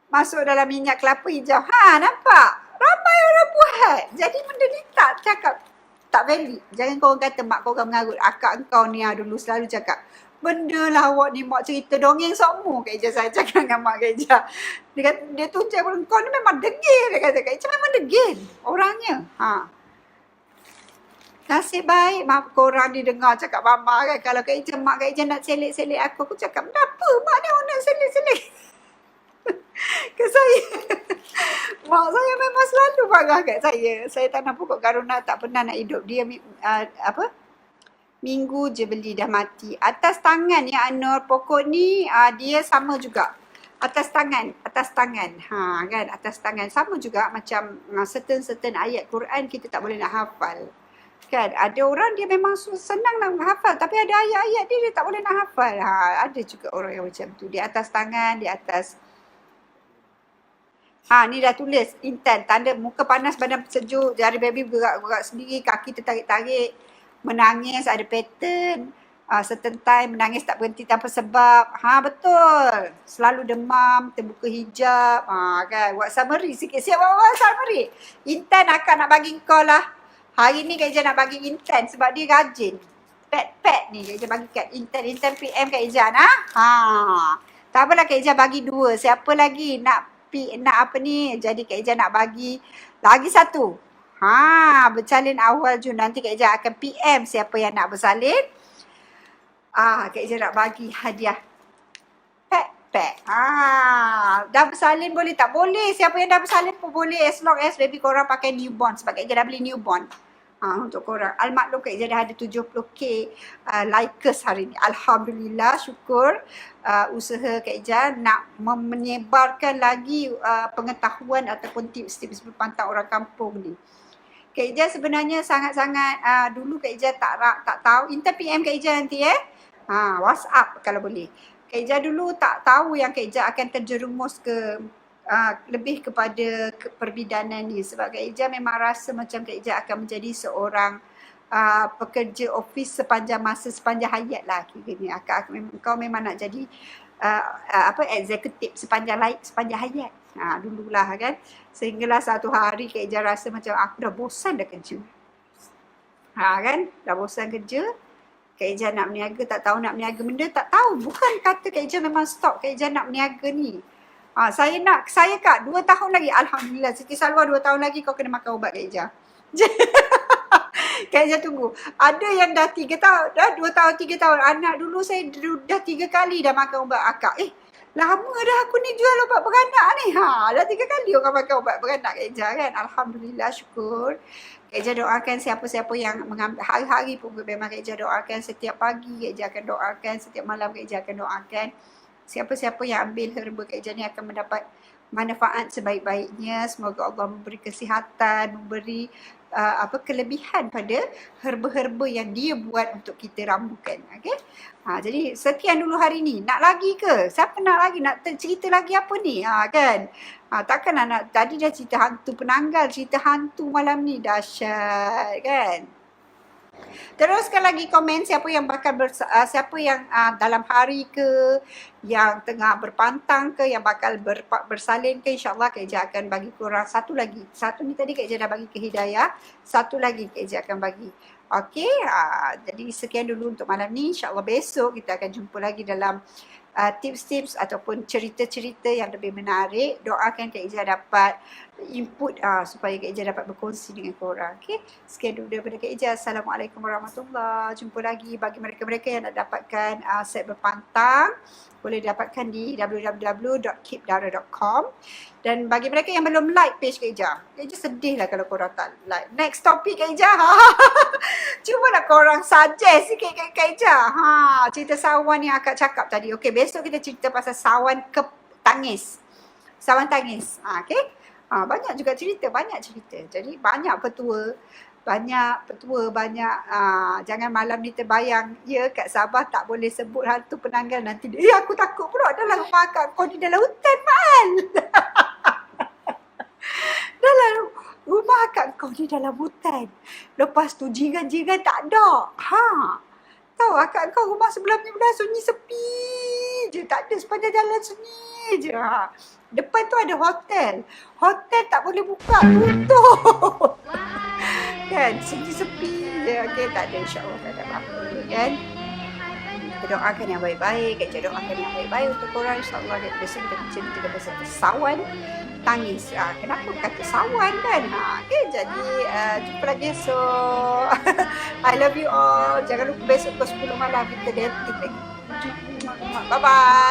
Masuk dalam minyak kelapa hijau. Nampak? Ramai orang buat. Jadi benda ni tak cakap. Tak valid. Jangan korang kata mak korang mengarut. Akak engkau ni dulu selalu cakap. Benda lah awak ni mak cerita dongeng semua. Kak Ija saya cakap dengan mak Kak Ija. Dia kata, dia tu cakap kau ni memang degil. Dia kata Kak Ija memang degil. Orangnya. Nasib baik mak korang didengar cakap Mama kan. Kalau Kak Ija, mak Kak Ija nak selit-selit aku cakap, kenapa mak ni orang nak selit-selit? Ke saya. Mak saya memang selalu marah kat saya. Saya tanam pokok garuna tak pernah nak hidup. Dia apa? Minggu je beli dah mati. Atas tangan ya Anur, pokok ni dia sama juga. Atas tangan. Ha kan, atas tangan. Sama juga macam certain ayat Quran kita tak boleh nak hafal. Kan, ada orang dia memang senang nak hafal tapi ada ayat-ayat dia tak boleh nak hafal. Ada juga orang yang macam tu. Di atas tangan, di atas. Ni dah tulis Intan, tanda muka panas badan sejuk, jari baby bergerak-gerak sendiri, kaki tertarik-tarik, menangis ada pattern, certain time menangis tak berhenti tanpa sebab. Betul. Selalu demam, terbuka hijab. Kan, buat summary sikit. Siap buat summary. Intan akan nak bagi kau lah. Hari ni Kak Ija nak bagi Intan sebab dia rajin. Pet ni Kak Ija bagi kat Intan PM Kak Ija Tak apalah Kak Ija bagi 2. Siapa lagi nak apa ni? Jadi Kak Ija nak bagi lagi 1. Bersalin awal Jun. Nanti Kak Ija akan PM siapa yang nak bersalin. Kak Ija nak bagi hadiah pet. Dah bersalin boleh tak? Boleh. Siapa yang dah bersalin pun boleh. As long as baby korang pakai newborn. Sebab Kak Ija dah beli newborn. Untuk korang. Al-Maklum Kak Ija dah ada 70k likers hari ni. Alhamdulillah, syukur. Usaha Kak Ija nak menyebarkan lagi pengetahuan ataupun tips-tips berpantang orang kampung ni. Kak Ija sebenarnya sangat-sangat dulu Kak Ija tak tahu. Intan PM Kak Ija nanti WhatsApp kalau boleh. Kak Ija dulu tak tahu yang Kak Ija akan terjerumus ke lebih kepada perbidanan ni. Sebab Kak Ija memang rasa macam Kak Ija akan menjadi seorang pekerja ofis sepanjang hayat lah kiranya. Kau memang nak jadi eksekutif sepanjang hayat. Dululah kan. Sehinggalah satu hari Kak Ija rasa macam aku dah bosan dah kerja. Kan? Dah bosan kerja. Kak Ija nak berniaga, tak tahu nak berniaga benda, tak tahu. Bukan kata Kak Ija memang stop Kak Ija nak berniaga ni. Saya Kak, 2 tahun lagi. Alhamdulillah, Siti Salwa 2 tahun lagi kau kena makan ubat Kak Ija. Kak Ija tunggu. Ada yang dah 3 tahun, dah 2 tahun, 3 tahun. Anak dulu saya dah 3 kali dah makan ubat akak. Lama dah aku ni jual ubat beranak ni. Dah 3 kali orang makan ubat beranak Kak Ija kan. Alhamdulillah, syukur. Kak Ija doakan siapa-siapa yang mengambil hari-hari pun memang Kak Ija doakan setiap pagi. Kak Ija akan doakan setiap malam. Kak Ija akan doakan siapa-siapa yang ambil herba Kak Ija ni akan mendapat manfaat sebaik-baiknya. Semoga Allah memberi kesihatan, memberi kelebihan pada herba-herba yang dia buat untuk kita ramukan. Okay? Jadi sekian dulu hari ni. Nak lagi ke? Siapa nak lagi? Nak cerita lagi apa ni? Kan? Takkanlah nak, tadi dah cerita hantu penanggal, cerita hantu malam ni. Dahsyat kan? Teruskan lagi komen siapa yang bakal siapa yang dalam hari ke, yang tengah berpantang ke, yang bakal bersalin ke, insyaAllah Kak Ija akan bagi korang satu lagi. Satu ni tadi Kak Ija dah bagi ke Hidayah, satu lagi Kak Ija akan bagi. Okey, jadi sekian dulu untuk malam ni. InsyaAllah besok kita akan jumpa lagi dalam tips-tips ataupun cerita-cerita yang lebih menarik. Doakan Kak Ija dapat input supaya Kak Ija dapat berkongsi dengan korang. Okay? Sekian dulu daripada Kak Ija. Assalamualaikum warahmatullahi. Jumpa lagi bagi mereka-mereka yang nak dapatkan set berpantang. Boleh dapatkan di www.keepdara.com. Dan bagi mereka yang belum like page Kak Ija sedih lah kalau korang tak like. Next topic Kak Ija. Cubalah korang suggest sikit kat Kak Ija. Cerita sawan yang akak cakap tadi. Okey, besok kita cerita pasal sawan tangis. Sawan tangis. Okay. Banyak juga cerita, Jadi banyak petua, jangan malam ni terbayang, ya kat Sabah tak boleh sebut hantu penanggal nanti. Aku takut pula dalam rumah akak kau ni dalam hutan Mal. Dalam rumah akak kau ni dalam hutan. Lepas tu jiran-jiran tak ada. Tahu akak kau rumah sebelah sunyi sepi je, tak ada sepanjang jalan sunyi je. Depan tu ada hotel. Hotel tak boleh buka, tutup. Kan, sepi je. Okey, tak ada, insyaAllah tak ada apa-apa kan. Kita doakan yang baik-baik. Kita doakan yang baik-baik untuk korang. InsyaAllah besok kita cerita pasal sawan tangis. Kenapa kata sawan kan? Okay, jadi jumpa lagi esok. I love you all. Jangan lupa besok pukul 10 malam kita dating lagi. Bye-bye.